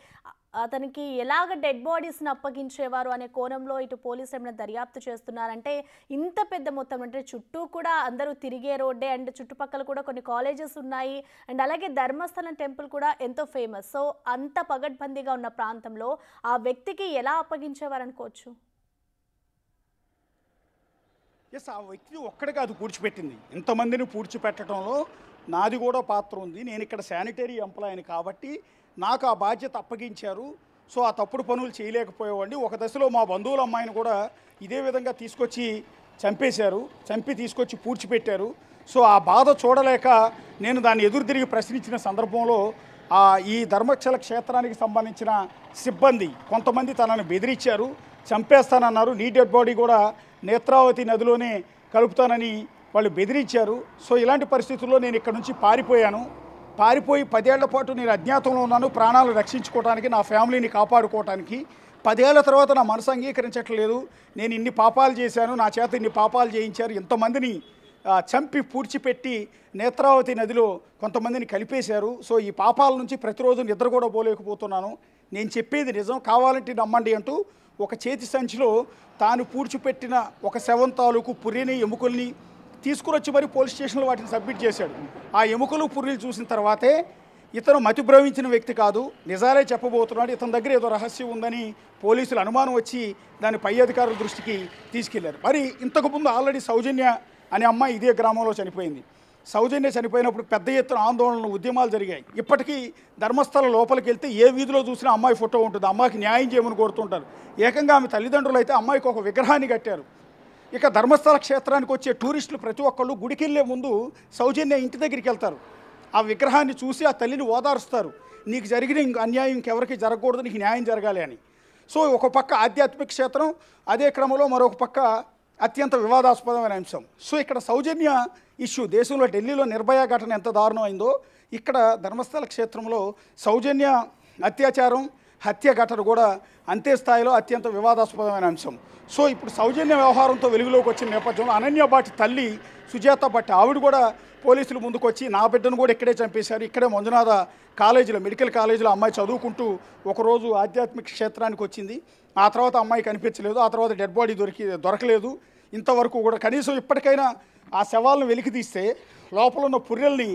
అతనికి ఎలాగ డెడ్ బాడీస్ని అప్పగించేవారు అనే కోణంలో ఇటు పోలీసులు ఏమైనా దర్యాప్తు చేస్తున్నారంటే ఇంత పెద్ద మొత్తం అంటే చుట్టూ కూడా అందరూ తిరిగే రోడ్డే అండ్ చుట్టుపక్కల కూడా కొన్ని కాలేజెస్ ఉన్నాయి అండ్ అలాగే ధర్మస్థలం టెంపుల్ కూడా ఎంతో ఫేమస్. సో అంత పగడ్బందీగా ఉన్న ప్రాంతంలో ఆ వ్యక్తికి ఎలా అప్పగించేవారు అనుకోవచ్చు? ఎస్, ఆ వ్యక్తి ఒక్కడే కాదు పూడ్చిపెట్టింది, ఇంతమందిని పూడ్చిపెట్టడంలో నాది కూడా పాత్ర ఉంది. నేను ఇక్కడ శానిటరీ ఎంప్లాయీని కాబట్టి నాకు ఆ బాధ్యత అప్పగించారు. సో ఆ తప్పుడు పనులు చేయలేకపోయేవాడిని. ఒక దశలో మా బంధువుల అమ్మాయిని కూడా ఇదే విధంగా తీసుకొచ్చి తీసుకొచ్చి పూడ్చిపెట్టారు. సో ఆ బాధ చూడలేక నేను దాన్ని ఎదురు తిరిగి ప్రశ్నించిన సందర్భంలో ఈ ధర్మక్షల క్షేత్రానికి సంబంధించిన సిబ్బంది కొంతమంది తనను బెదిరించారు, చంపేస్తానన్నారు, నీ డెడ్ బాడీ కూడా నేత్రావతి నదిలోనే కలుపుతానని వాళ్ళు బెదిరించారు. సో ఇలాంటి పరిస్థితుల్లో నేను ఇక్కడ నుంచి పారిపోయి 10 ఏళ్ల పాటు నేను అజ్ఞాతంలో ఉన్నాను, ప్రాణాలు రక్షించుకోవడానికి, నా ఫ్యామిలీని కాపాడుకోవడానికి. 10 ఏళ్ల తర్వాత నా మనసు అంగీకరించట్లేదు. నేను ఇన్ని పాపాలు చేశాను, నా చేత ఇన్ని పాపాలు చేయించారు, ఇంతమందిని చంపి పూడ్చిపెట్టి నేత్రావతి నదిలో కొంతమందిని కలిపేశారు. సో ఈ పాపాల నుంచి ప్రతిరోజు నిద్ర కూడా పోలేకపోతున్నాను. నేను చెప్పేది నిజం, కావాలంటే నమ్మండి అంటూ ఒక చేతి సంచిలో తాను పూడ్చిపెట్టిన ఒక శవం తాలూకు పుర్రెని, ఎముకల్ని తీసుకురొచ్చి మరి పోలీస్ స్టేషన్లో వాటిని సబ్మిట్ చేశాడు. ఆ ఎముకలు పుర్రెలు చూసిన తర్వాతే ఇతను మతిభ్రమించిన వ్యక్తి కాదు, నిజాలే చెప్పబోతున్నాడు, ఇతని దగ్గర ఏదో రహస్యం ఉందని పోలీసులు అనుమానం వచ్చి దాన్ని పై అధికారుల దృష్టికి తీసుకెళ్లారు. మరి ఇంతకుముందు ఆల్రెడీ సౌజన్య అనే అమ్మాయి ఇదే గ్రామంలో చనిపోయింది. సౌజన్య చనిపోయినప్పుడు పెద్ద ఎత్తున ఆందోళనలు ఉద్యమాలు జరిగాయి. ఇప్పటికీ ధర్మస్థల లోపలికి వెళ్తే ఏ వీధిలో చూసినా అమ్మాయి ఫోటో ఉంటుంది. అమ్మాయికి న్యాయం చేయమని కోరుతుంటారు. ఏకంగా ఆమె తల్లిదండ్రులు అయితే అమ్మాయికి ఒక విగ్రహాన్ని కట్టారు. ఇక ధర్మస్థల క్షేత్రానికి వచ్చే టూరిస్టులు ప్రతి ఒక్కళ్ళు గుడికి వెళ్ళే ముందు సౌజన్య ఇంటి దగ్గరికి వెళ్తారు. ఆ విగ్రహాన్ని చూసి ఆ తల్లిని ఓదారుస్తారు. నీకు జరిగిన అన్యాయం ఇంకెవరికి జరగకూడదు, నీకు న్యాయం జరగాలి అని. సో ఒక పక్క ఆధ్యాత్మిక క్షేత్రం, అదే క్రమంలో మరొక పక్క అత్యంత వివాదాస్పదమైన అంశం. సో ఇక్కడ సౌజన్య ఇష్యూ దేశంలో ఢిల్లీలో నిర్భయ ఘటన ఎంత దారుణమైందో ఇక్కడ ధర్మస్థల క్షేత్రంలో సౌజన్య అత్యాచారం హత్య ఘటన కూడా అంతే స్థాయిలో అత్యంత వివాదాస్పదమైన అంశం. సో ఇప్పుడు సౌజన్య వ్యవహారంతో వెలుగులోకి వచ్చిన నేపథ్యంలో అనన్య భాటి తల్లి సుజాత భట్ ఆవిడ కూడా పోలీసులు ముందుకు వచ్చి నా బిడ్డను కూడా ఇక్కడే చంపేశారు, ఇక్కడే మంజునాథ కాలేజీలో మెడికల్ కాలేజీలో అమ్మాయి చదువుకుంటూ ఒకరోజు ఆధ్యాత్మిక క్షేత్రానికి వచ్చింది. ఆ తర్వాత అమ్మాయి కనిపించలేదు, ఆ తర్వాత డెడ్ బాడీ దొరకలేదు. ఇంతవరకు కూడా కనీసం ఇప్పటికైనా ఆ శవాలను వెలికి తీస్తే లోపల ఉన్న పుర్రెల్ని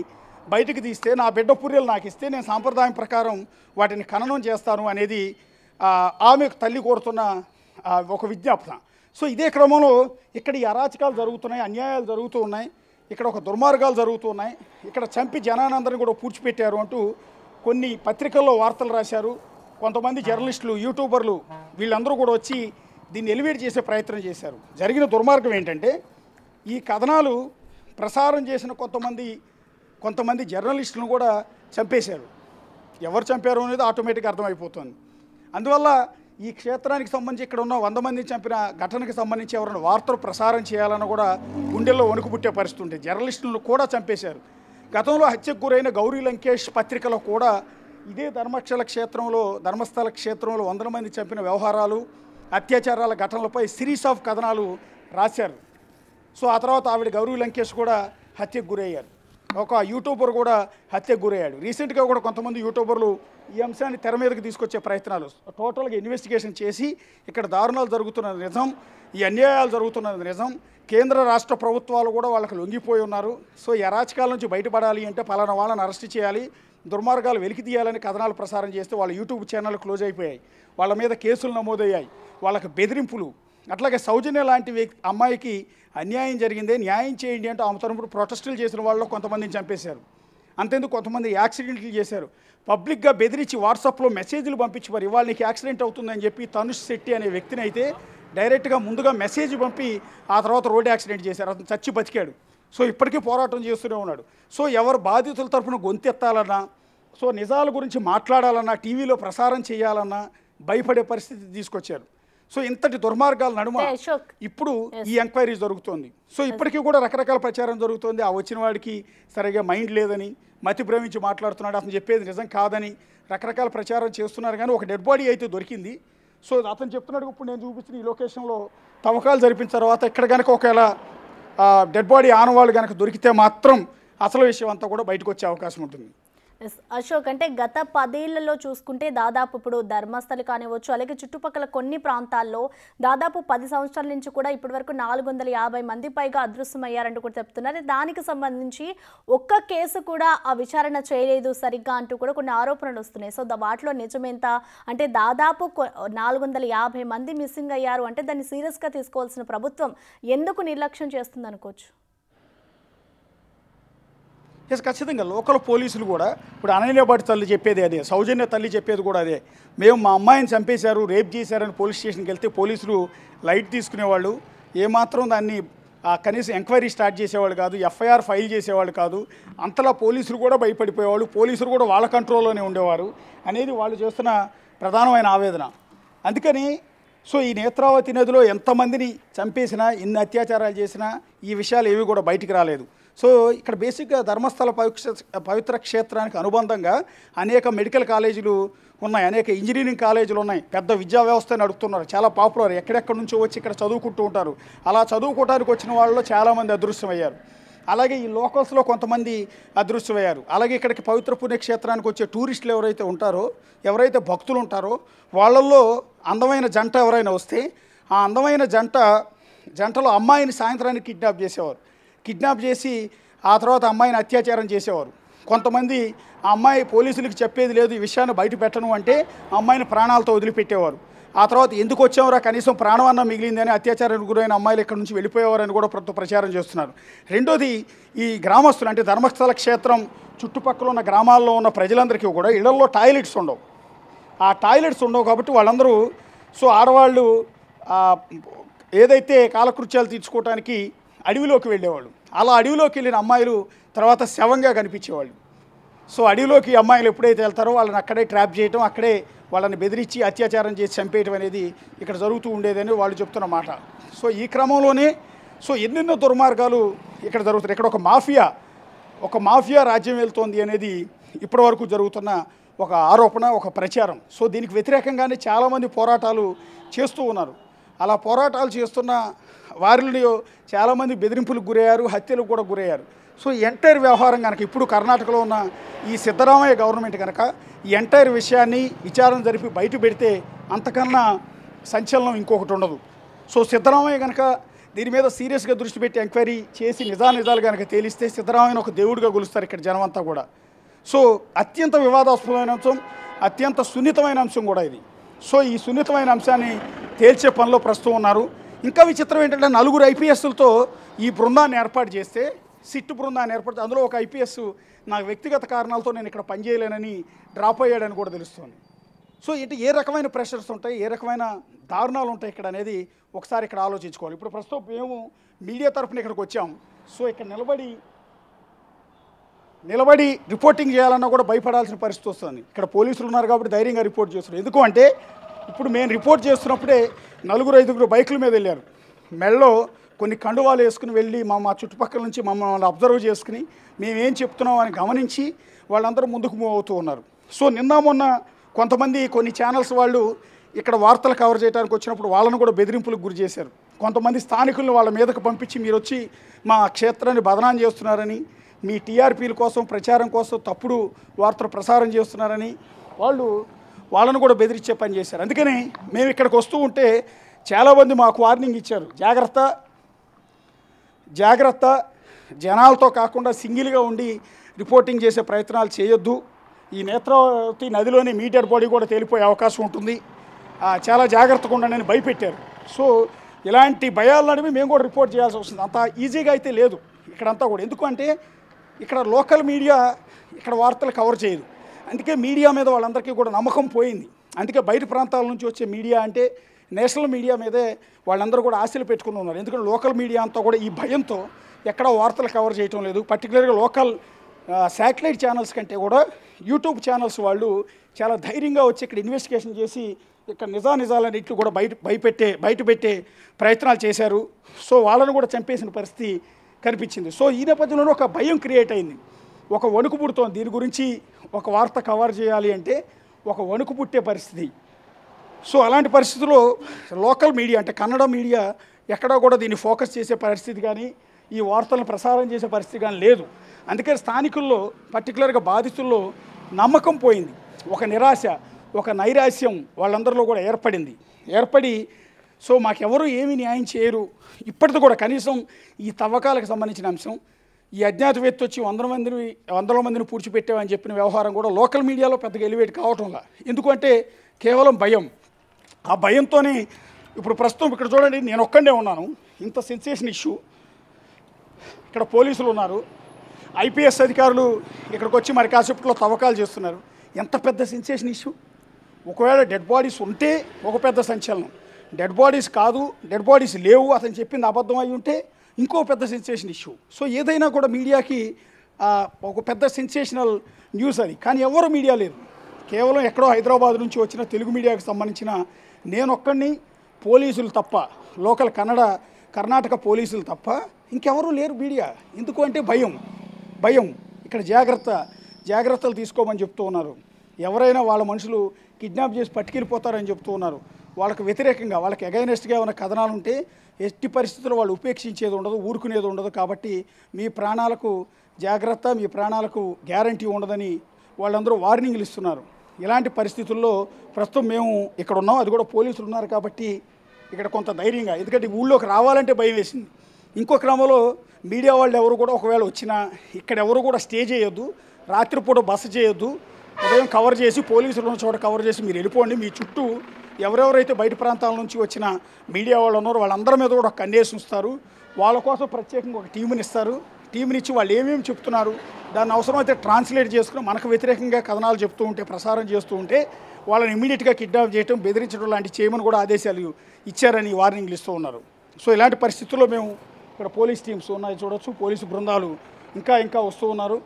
బయటికి తీస్తే నా బిడ్డ పుర్రెలు నాకు ఇస్తే నేను సాంప్రదాయం ప్రకారం వాటిని ఖననం చేస్తాను అనేది ఆమె తల్లి కోరుతున్న ఒక విజ్ఞాపన. సో ఇదే క్రమంలో ఇక్కడ ఈ అరాచకాలు జరుగుతున్నాయి, అన్యాయాలు జరుగుతూ ఉన్నాయి, ఇక్కడ ఒక దుర్మార్గాలు జరుగుతూ ఉన్నాయి, ఇక్కడ చంపి జనానందరినీ కూడా పూడ్చిపెట్టారు అంటూ కొన్ని పత్రికల్లో వార్తలు రాశారు. కొంతమంది జర్నలిస్టులు, యూట్యూబర్లు వీళ్ళందరూ కూడా వచ్చి దీన్ని ఎలివేట్ చేసే ప్రయత్నం చేశారు. జరిగిన దుర్మార్గం ఏంటంటే ఈ కథనాలు ప్రసారం చేసిన కొంతమంది జర్నలిస్టులను కూడా చంపేశారు. ఎవరు చంపారు అనేది ఆటోమేటిక్గా అర్థమైపోతుంది. అందువల్ల ఈ క్షేత్రానికి సంబంధించి ఇక్కడ ఉన్న 100 మందిని చంపిన ఘటనకు సంబంధించి ఎవరైనా వార్తలు ప్రసారం చేయాలన్నా కూడా గుండెల్లో వణుకు పుట్టే పరిస్థితి ఉంటుంది. జర్నలిస్టులను కూడా చంపేశారు. గతంలో హత్యకు గురైన గౌరీ లంకేష్ పత్రికలో కూడా ఇదే ధర్మస్థల క్షేత్రంలో 100 మంది చంపిన వ్యవహారాలు, అత్యాచారాల ఘటనలపై సిరీస్ ఆఫ్ కథనాలు రాశారు. సో ఆ తర్వాత ఆవిడ గౌరీ లంకేష్ కూడా హత్యకు గురయ్యారు. ఒక యూట్యూబర్ కూడా హత్యకు గురయ్యాడు. రీసెంట్గా కూడా కొంతమంది యూట్యూబర్లు ఈ అంశాన్ని తెర మీదకి తీసుకొచ్చే ప్రయత్నాలు, టోటల్గా ఇన్వెస్టిగేషన్ చేసి ఇక్కడ దారుణాలు జరుగుతున్నది నిజం, ఈ అన్యాయాలు జరుగుతున్నది నిజం, కేంద్ర రాష్ట్ర ప్రభుత్వాలు కూడా వాళ్ళకి లొంగిపోయి ఉన్నారు. సో ఈ అరాచకాల నుంచి బయటపడాలి అంటే పలానా వాళ్ళని అరెస్ట్ చేయాలి, దుర్మార్గాలు వెలికి తీయాలని కథనాలు ప్రసారం చేస్తే వాళ్ళ యూట్యూబ్ ఛానల్ క్లోజ్ అయిపోయాయి, వాళ్ళ మీద కేసులు నమోదయ్యాయి, వాళ్ళకి బెదిరింపులు. అట్లాగే సౌజన్య లాంటి అమ్మాయికి అన్యాయం జరిగిందే, న్యాయం చేయండి అంటే ఆమె తరపున ప్రొటెస్టులు చేసిన వాళ్ళు కొంతమందిని చంపేశారు. అంతేందుకు కొంతమంది యాక్సిడెంట్లు చేశారు. పబ్లిక్గా బెదిరించి వాట్సాప్లో మెసేజ్లు పంపించి మరి ఇవాళ నీకు యాక్సిడెంట్ అవుతుందని చెప్పి తనుష్ శెట్టి అనే వ్యక్తిని అయితే డైరెక్ట్గా ముందుగా మెసేజ్ పంపి ఆ తర్వాత రోడ్ యాక్సిడెంట్ చేశారు. అతను చచ్చి బతికాడు. సో ఇప్పటికీ పోరాటం చేస్తూనే ఉన్నాడు. సో ఎవరు బాధితుల తరపున గొంతెత్తాలన్నా, సో నిజాల గురించి మాట్లాడాలన్నా, టీవీలో ప్రసారం చేయాలన్నా భయపడే పరిస్థితి తీసుకొచ్చారు. సో ఇంతటి దుర్మార్గాల నడుమ ఇప్పుడు ఈ ఎంక్వైరీ జరుగుతోంది. సో ఇప్పటికీ కూడా రకరకాల ప్రచారం జరుగుతోంది. ఆ వచ్చిన వాడికి సరిగా మైండ్ లేదని, మతి భ్రమించి మాట్లాడుతున్నాడు, అతను చెప్పేది నిజం కాదని రకరకాల ప్రచారం చేస్తున్నారు. కానీ ఒక డెడ్ బాడీ అయితే దొరికింది. సో అతను చెప్తున్నాడు ఇప్పుడు నేను చూపించిన ఈ లొకేషన్లో తవ్వకాలు జరిపిన తర్వాత ఇక్కడ కనుక ఒకవేళ డెడ్ బాడీ ఆనవాళ్ళు కనుక దొరికితే మాత్రం అసలు విషయం అంతా కూడా బయటకు వచ్చే అవకాశం ఉంటుంది. అశోక్, అంటే గత 10 ఏళ్లలో చూసుకుంటే దాదాపు ఇప్పుడు ధర్మస్థలి కానివచ్చు, అలాగే చుట్టుపక్కల కొన్ని ప్రాంతాల్లో దాదాపు 10 సంవత్సరాల నుంచి కూడా ఇప్పటి వరకు 450 మంది పైగా అదృశ్యమయ్యారంటూ కూడా చెప్తున్నారు. దానికి సంబంధించి ఒక్క కేసు కూడా ఆ విచారణ చేయలేదు సరిగ్గా అంటూ కూడా కొన్ని ఆరోపణలు వస్తున్నాయి. సో వాటిలో నిజమేంత? అంటే దాదాపు 450 మంది మిస్సింగ్ అయ్యారు అంటే దాన్ని సీరియస్గా తీసుకోవాల్సిన ప్రభుత్వం ఎందుకు నిర్లక్ష్యం చేస్తుంది అనుకోవచ్చు? ఎస్, ఖచ్చితంగా లోకల్ పోలీసులు కూడా ఇప్పుడు అనన్య భాటి తల్లి చెప్పేది అదే, సౌజన్య తల్లి చెప్పేది కూడా అదే. మేము మా అమ్మాయిని చంపేశారు, రేప్ చేశారని పోలీస్ స్టేషన్కి వెళ్తే పోలీసులు లైట్ తీసుకునేవాళ్ళు, ఏమాత్రం దాన్ని కనీసం ఎంక్వైరీ స్టార్ట్ చేసేవాళ్ళు కాదు, ఎఫ్ఐఆర్ ఫైల్ చేసేవాళ్ళు కాదు. అంతలా పోలీసులు కూడా భయపడిపోయేవాళ్ళు, పోలీసులు కూడా వాళ్ళ కంట్రోల్లోనే ఉండేవారు అనేది వాళ్ళు చేస్తున్న ప్రధానమైన ఆవేదన. అందుకని సో ఈ నేత్రావతి నదిలో ఎంతమందిని చంపేసినా, ఎన్ని అత్యాచారాలు చేసినా ఈ విషయాలు ఏవి కూడా బయటికి రాలేదు. సో ఇక్కడ బేసిక్గా ధర్మస్థల పవిత్ర క్షేత్రానికి అనుబంధంగా అనేక మెడికల్ కాలేజీలు ఉన్నాయి, అనేక ఇంజనీరింగ్ కాలేజీలు ఉన్నాయి, పెద్ద విద్యా వ్యవస్థ నడుపుతున్నారు, చాలా పాపులర్, ఎక్కడెక్కడి నుంచో వచ్చి ఇక్కడ చదువుకుంటూ ఉంటారు. అలా చదువుకోవడానికి వచ్చిన వాళ్ళలో చాలామంది అదృశ్యమయ్యారు. అలాగే ఈ లోకల్స్లో కొంతమంది అదృశ్యమయ్యారు. అలాగే ఇక్కడికి పవిత్ర పుణ్యక్షేత్రానికి వచ్చే టూరిస్టులు ఎవరైతే ఉంటారో, ఎవరైతే భక్తులు ఉంటారో వాళ్ళల్లో అందమైన జంట ఎవరైనా వస్తే ఆ అందమైన జంటలో అమ్మాయిని సాయంత్రానికి కిడ్నాప్ చేసి ఆ తర్వాత అమ్మాయిని అత్యాచారం చేసేవారు. కొంతమంది ఆ అమ్మాయి పోలీసులకు చెప్పేది లేదు, ఈ విషయాన్ని బయట పెట్టను అంటే ఆ అమ్మాయిని ప్రాణాలతో వదిలిపెట్టేవారు. ఆ తర్వాత ఎందుకు వచ్చామరా కనీసం ప్రాణమన్నా మిగిలిందని అత్యాచారానికి గురైన అమ్మాయిలు ఇక్కడ నుంచి వెళ్ళిపోయేవారని కూడా ప్రచారం చేస్తున్నారు. రెండోది ఈ గ్రామస్తులు అంటే ధర్మస్థల క్షేత్రం చుట్టుపక్కల ఉన్న గ్రామాల్లో ఉన్న ప్రజలందరికీ కూడా ఇళ్లలో టాయిలెట్స్ ఉండవు. ఆ టాయిలెట్స్ ఉండవు కాబట్టి వాళ్ళందరూ సో ఆడవాళ్ళు ఏదైతే కాలకృత్యాలు తీర్చుకోవడానికి అడవిలోకి వెళ్ళేవాళ్ళు. అలా అడవిలోకి వెళ్ళిన అమ్మాయిలు తర్వాత శవంగా కనిపించేవాళ్ళు. సో అడవిలోకి అమ్మాయిలు ఎప్పుడైతే వెళ్తారో వాళ్ళని అక్కడే ట్రాప్ చేయటం, అక్కడే వాళ్ళని బెదిరించి అత్యాచారం చేసి చంపేయటం అనేది ఇక్కడ జరుగుతూ ఉండేదని వాళ్ళు చెప్తున్న మాట. సో ఈ క్రమంలోనే సో ఎన్నెన్నో దుర్మార్గాలు ఇక్కడ జరుగుతాయి. ఇక్కడ ఒక మాఫియా రాజ్యం వెళ్తోంది అనేది ఇప్పటివరకు జరుగుతున్న ఒక ఆరోపణ, ఒక ప్రచారం. సో దీనికి వ్యతిరేకంగానే చాలామంది పోరాటాలు చేస్తూ ఉన్నారు. అలా పోరాటాలు చేస్తున్న వారిలో చాలామంది బెదిరింపులకు గురయ్యారు, హత్యలకు కూడా గురయ్యారు. సో ఎంటైర్ వ్యవహారం కనుక ఇప్పుడు కర్ణాటకలో ఉన్న ఈ సిద్ధరామయ్య గవర్నమెంట్ కనుక ఈ ఎంటైర్ విషయాన్ని విచారణ జరిపి బయట పెడితే అంతకన్నా సంచలనం ఇంకొకటి ఉండదు. సో సిద్ధరామయ్య కనుక దీని మీద సీరియస్గా దృష్టి పెట్టి ఎంక్వైరీ చేసి నిజాలు కనుక తేలిస్తే సిద్ధరామయ్యను ఒక దేవుడిగా కొలుస్తారు ఇక్కడ జనమంతా కూడా. సో అత్యంత వివాదాస్పదమైన అంశం, అత్యంత సున్నితమైన అంశం కూడా ఇది. సో ఈ సున్నితమైన అంశాన్ని తేల్చే పనిలో ప్రస్తుతం ఉన్నారు. ఇంకా విచిత్రం ఏంటంటే 4 ఐపీఎస్లతో ఈ బృందాన్ని ఏర్పాటు చేస్తే, సిట్ బృందాన్ని ఏర్పాటు, అందులో ఒక ఐపీఎస్ నాకు వ్యక్తిగత కారణాలతో నేను ఇక్కడ పనిచేయలేనని డ్రాప్ అయ్యాడని కూడా తెలుస్తుంది. సో ఏంటి ఏ రకమైన ప్రెషర్స్ ఉంటాయి, ఏ రకమైన దారుణాలు ఉంటాయి ఇక్కడ అనేది ఒకసారి ఇక్కడ ఆలోచించుకోవాలి. ఇప్పుడు ప్రస్తుతం మేము మీడియా తరఫున ఇక్కడికి వచ్చాం. సో ఇక్కడ నిలబడి రిపోర్టింగ్ చేయాలన్నా కూడా భయపడాల్సిన పరిస్థితి వస్తుంది. ఇక్కడ పోలీసులు ఉన్నారు కాబట్టి ధైర్యంగా రిపోర్ట్ చేస్తున్నారు. ఎందుకు అంటే ఇప్పుడు మేము రిపోర్ట్ చేస్తున్నప్పుడే 4-5 బైకుల మీద వెళ్ళారు. మెడలో కొన్ని కండువాలు వేసుకుని వెళ్ళి మా చుట్టుపక్కల నుంచి మమ్మల్ని అబ్జర్వ్ చేసుకుని మేమేం చెప్తున్నాం అని గమనించి వాళ్ళందరూ ముందుకు మూవ్ అవుతూ ఉన్నారు. సో మొన్న కొంతమంది కొన్ని ఛానల్స్ వాళ్ళు ఇక్కడ వార్తలు కవర్ చేయడానికి వచ్చినప్పుడు వాళ్ళను కూడా బెదిరింపులకు గురి చేశారు. కొంతమంది స్థానికులను వాళ్ళ మీదకు పంపించి మీరు వచ్చి మా క్షేత్రాన్ని బదనాం చేస్తున్నారని, మీ టీఆర్పీల కోసం ప్రచారం కోసం తప్పుడు వార్తలు ప్రసారం చేస్తున్నారని వాళ్ళను కూడా బెదిరించే పని చేశారు. అందుకని మేము ఇక్కడికి వస్తూ ఉంటే చాలామంది మాకు వార్నింగ్ ఇచ్చారు, జాగ్రత్త జనాలతో కాకుండా సింగిల్గా ఉండి రిపోర్టింగ్ చేసే ప్రయత్నాలు చేయొద్దు, ఈ నేత్రావతి నదిలోనే మీ డెడ్ బాడీ కూడా తేలిపోయే అవకాశం ఉంటుంది, చాలా జాగ్రత్తగా ఉండండి భయపెట్టారు. సో ఇలాంటి భయాల నడిమి మేము కూడా రిపోర్ట్ చేయాల్సి వస్తుంది. అంత ఈజీగా అయితే లేదు ఇక్కడంతా కూడా. ఎందుకంటే ఇక్కడ లోకల్ మీడియా ఇక్కడ వార్తలు కవర్ చేయదు. అందుకే మీడియా మీద వాళ్ళందరికీ కూడా నమ్మకం పోయింది. అందుకే బయట ప్రాంతాల నుంచి వచ్చే మీడియా అంటే నేషనల్ మీడియా మీదే వాళ్ళందరూ కూడా ఆశలు పెట్టుకుని ఉన్నారు. ఎందుకంటే లోకల్ మీడియా అంతా కూడా ఈ భయంతో ఎక్కడ వార్తలు కవర్ చేయటం లేదు. పర్టికులర్గా లోకల్ శాటిలైట్ ఛానల్స్ కంటే కూడా యూట్యూబ్ ఛానల్స్ వాళ్ళు చాలా ధైర్యంగా వచ్చి ఇక్కడ ఇన్వెస్టిగేషన్ చేసి ఇక్కడ నిజాలన్నింటినీ కూడా బయట పెట్టే ప్రయత్నాలు చేశారు. సో వాళ్ళను కూడా చంపేసిన పరిస్థితి కనిపించింది. సో ఈ నేపథ్యంలో ఒక భయం క్రియేట్ అయింది, ఒక వణుకు పుడుతోంది. దీని గురించి ఒక వార్త కవర్ చేయాలి అంటే ఒక వణుకు పుట్టే పరిస్థితి. సో అలాంటి పరిస్థితుల్లో లోకల్ మీడియా అంటే కన్నడ మీడియా ఎక్కడా కూడా దీన్ని ఫోకస్ చేసే పరిస్థితి కానీ ఈ వార్తలను ప్రసారం చేసే పరిస్థితి కానీ లేదు. అందుకని స్థానికుల్లో పర్టికులర్గా బాధితుల్లో నమ్మకం పోయింది, ఒక నిరాశ, ఒక నైరాశ్యం వాళ్ళందరిలో కూడా ఏర్పడి సో మాకెవరు ఏమీ న్యాయం చేయరు. ఇప్పటితో కూడా కనీసం ఈ తవ్వకాలకు సంబంధించిన అంశం, ఈ అజ్ఞాత వ్యక్తి వచ్చి వందల మందిని పూడ్చిపెట్టామని చెప్పిన వ్యవహారం కూడా లోకల్ మీడియాలో పెద్దగా ఎలివేట్ కావటంలా. ఎందుకంటే కేవలం భయం. ఆ భయంతోనే ఇప్పుడు ప్రస్తుతం ఇక్కడ చూడండి, నేను ఒక్కడే ఉన్నాను. ఇంత సెన్సేషన్ ఇష్యూ, ఇక్కడ పోలీసులు ఉన్నారు, ఐపీఎస్ అధికారులు ఇక్కడికి వచ్చి మరి కాసేపట్లో తవ్వకాలు చేస్తున్నారు. ఎంత పెద్ద సెన్సేషన్ ఇష్యూ. ఒకవేళ డెడ్ బాడీస్ ఉంటే ఒక పెద్ద సంచలనం, డెడ్ బాడీస్ కాదు, డెడ్ బాడీస్ లేవు, అతను చెప్పింది అబద్ధం అయి ఉంటే ఇంకో పెద్ద సెన్సేషన్ ఇష్యూ. సో ఏదైనా కూడా మీడియాకి ఒక పెద్ద సెన్సేషనల్ న్యూస్ అది. కానీ ఎవరు మీడియా లేరు. కేవలం ఎక్కడో హైదరాబాద్ నుంచి వచ్చిన తెలుగు మీడియాకి సంబంధించిన నేనొక్కడిని, పోలీసులు తప్ప, లోకల్ కర్ణాటక పోలీసులు తప్ప ఇంకెవరూ లేరు మీడియా. ఎందుకు అంటే భయం. ఇక్కడ జాగ్రత్తలు తీసుకోమని చెప్తూ ఉన్నారు. ఎవరైనా వాళ్ళ మనుషులు కిడ్నాప్ చేసి పట్టుకెళ్ళిపోతారని చెప్తూ ఉన్నారు. వాళ్ళకి వ్యతిరేకంగా, వాళ్ళకి అగైనెస్ట్గా ఉన్న కథనాలు ఉంటే ఎట్టి పరిస్థితుల్లో వాళ్ళు ఉపేక్షించేది ఉండదు, ఊరుకునేది ఉండదు. కాబట్టి మీ ప్రాణాలకు జాగ్రత్త, మీ ప్రాణాలకు గ్యారంటీ ఉండదని వాళ్ళందరూ వార్నింగ్లు ఇస్తున్నారు. ఇలాంటి పరిస్థితుల్లో ప్రస్తుతం మేము ఇక్కడ ఉన్నాం. అది కూడా పోలీసులు ఉన్నారు కాబట్టి ఇక్కడ కొంత ధైర్యంగా, ఎందుకంటే ఊళ్ళోకి రావాలంటే భయం వేసింది. ఇంకో క్రమంలో మీడియా వాళ్ళు ఎవరు కూడా ఒకవేళ వచ్చినా ఇక్కడ ఎవరు కూడా స్టే చేయొద్దు, రాత్రిపూట బస చేయొద్దు, ఉదయం కవర్ చేసి పోలీసులు ఉన్న చోట కవర్ చేసి మీరు వెళ్ళిపోండి, మీ చుట్టూ ఎవరెవరైతే బయట ప్రాంతాల నుంచి వచ్చిన మీడియా వాళ్ళు ఉన్నారో వాళ్ళందరి మీద కూడా ఒక కన్నేసి ఉంచుతారు. వాళ్ళ కోసం ప్రత్యేకంగా ఒక టీంని ఇస్తారు. టీంని ఇచ్చి వాళ్ళు ఏమేమి చెప్తున్నారు దాన్ని అవసరమైతే ట్రాన్స్లేట్ చేసుకుని మనకు వ్యతిరేకంగా కథనాలు చెప్తూ ఉంటే, ప్రసారం చేస్తూ ఉంటే వాళ్ళని ఇమీడియట్గా కిడ్నాప్ చేయడం, బెదిరించడం లాంటి చేయమని కూడా ఆదేశాలు ఇచ్చారని వార్నింగ్లు ఇస్తూ ఉన్నారు. సో ఇలాంటి పరిస్థితుల్లో మేము ఇక్కడ పోలీస్ టీమ్స్ ఉన్నాయి చూడొచ్చు, పోలీసు బృందాలు ఇంకా వస్తూ ఉన్నారు.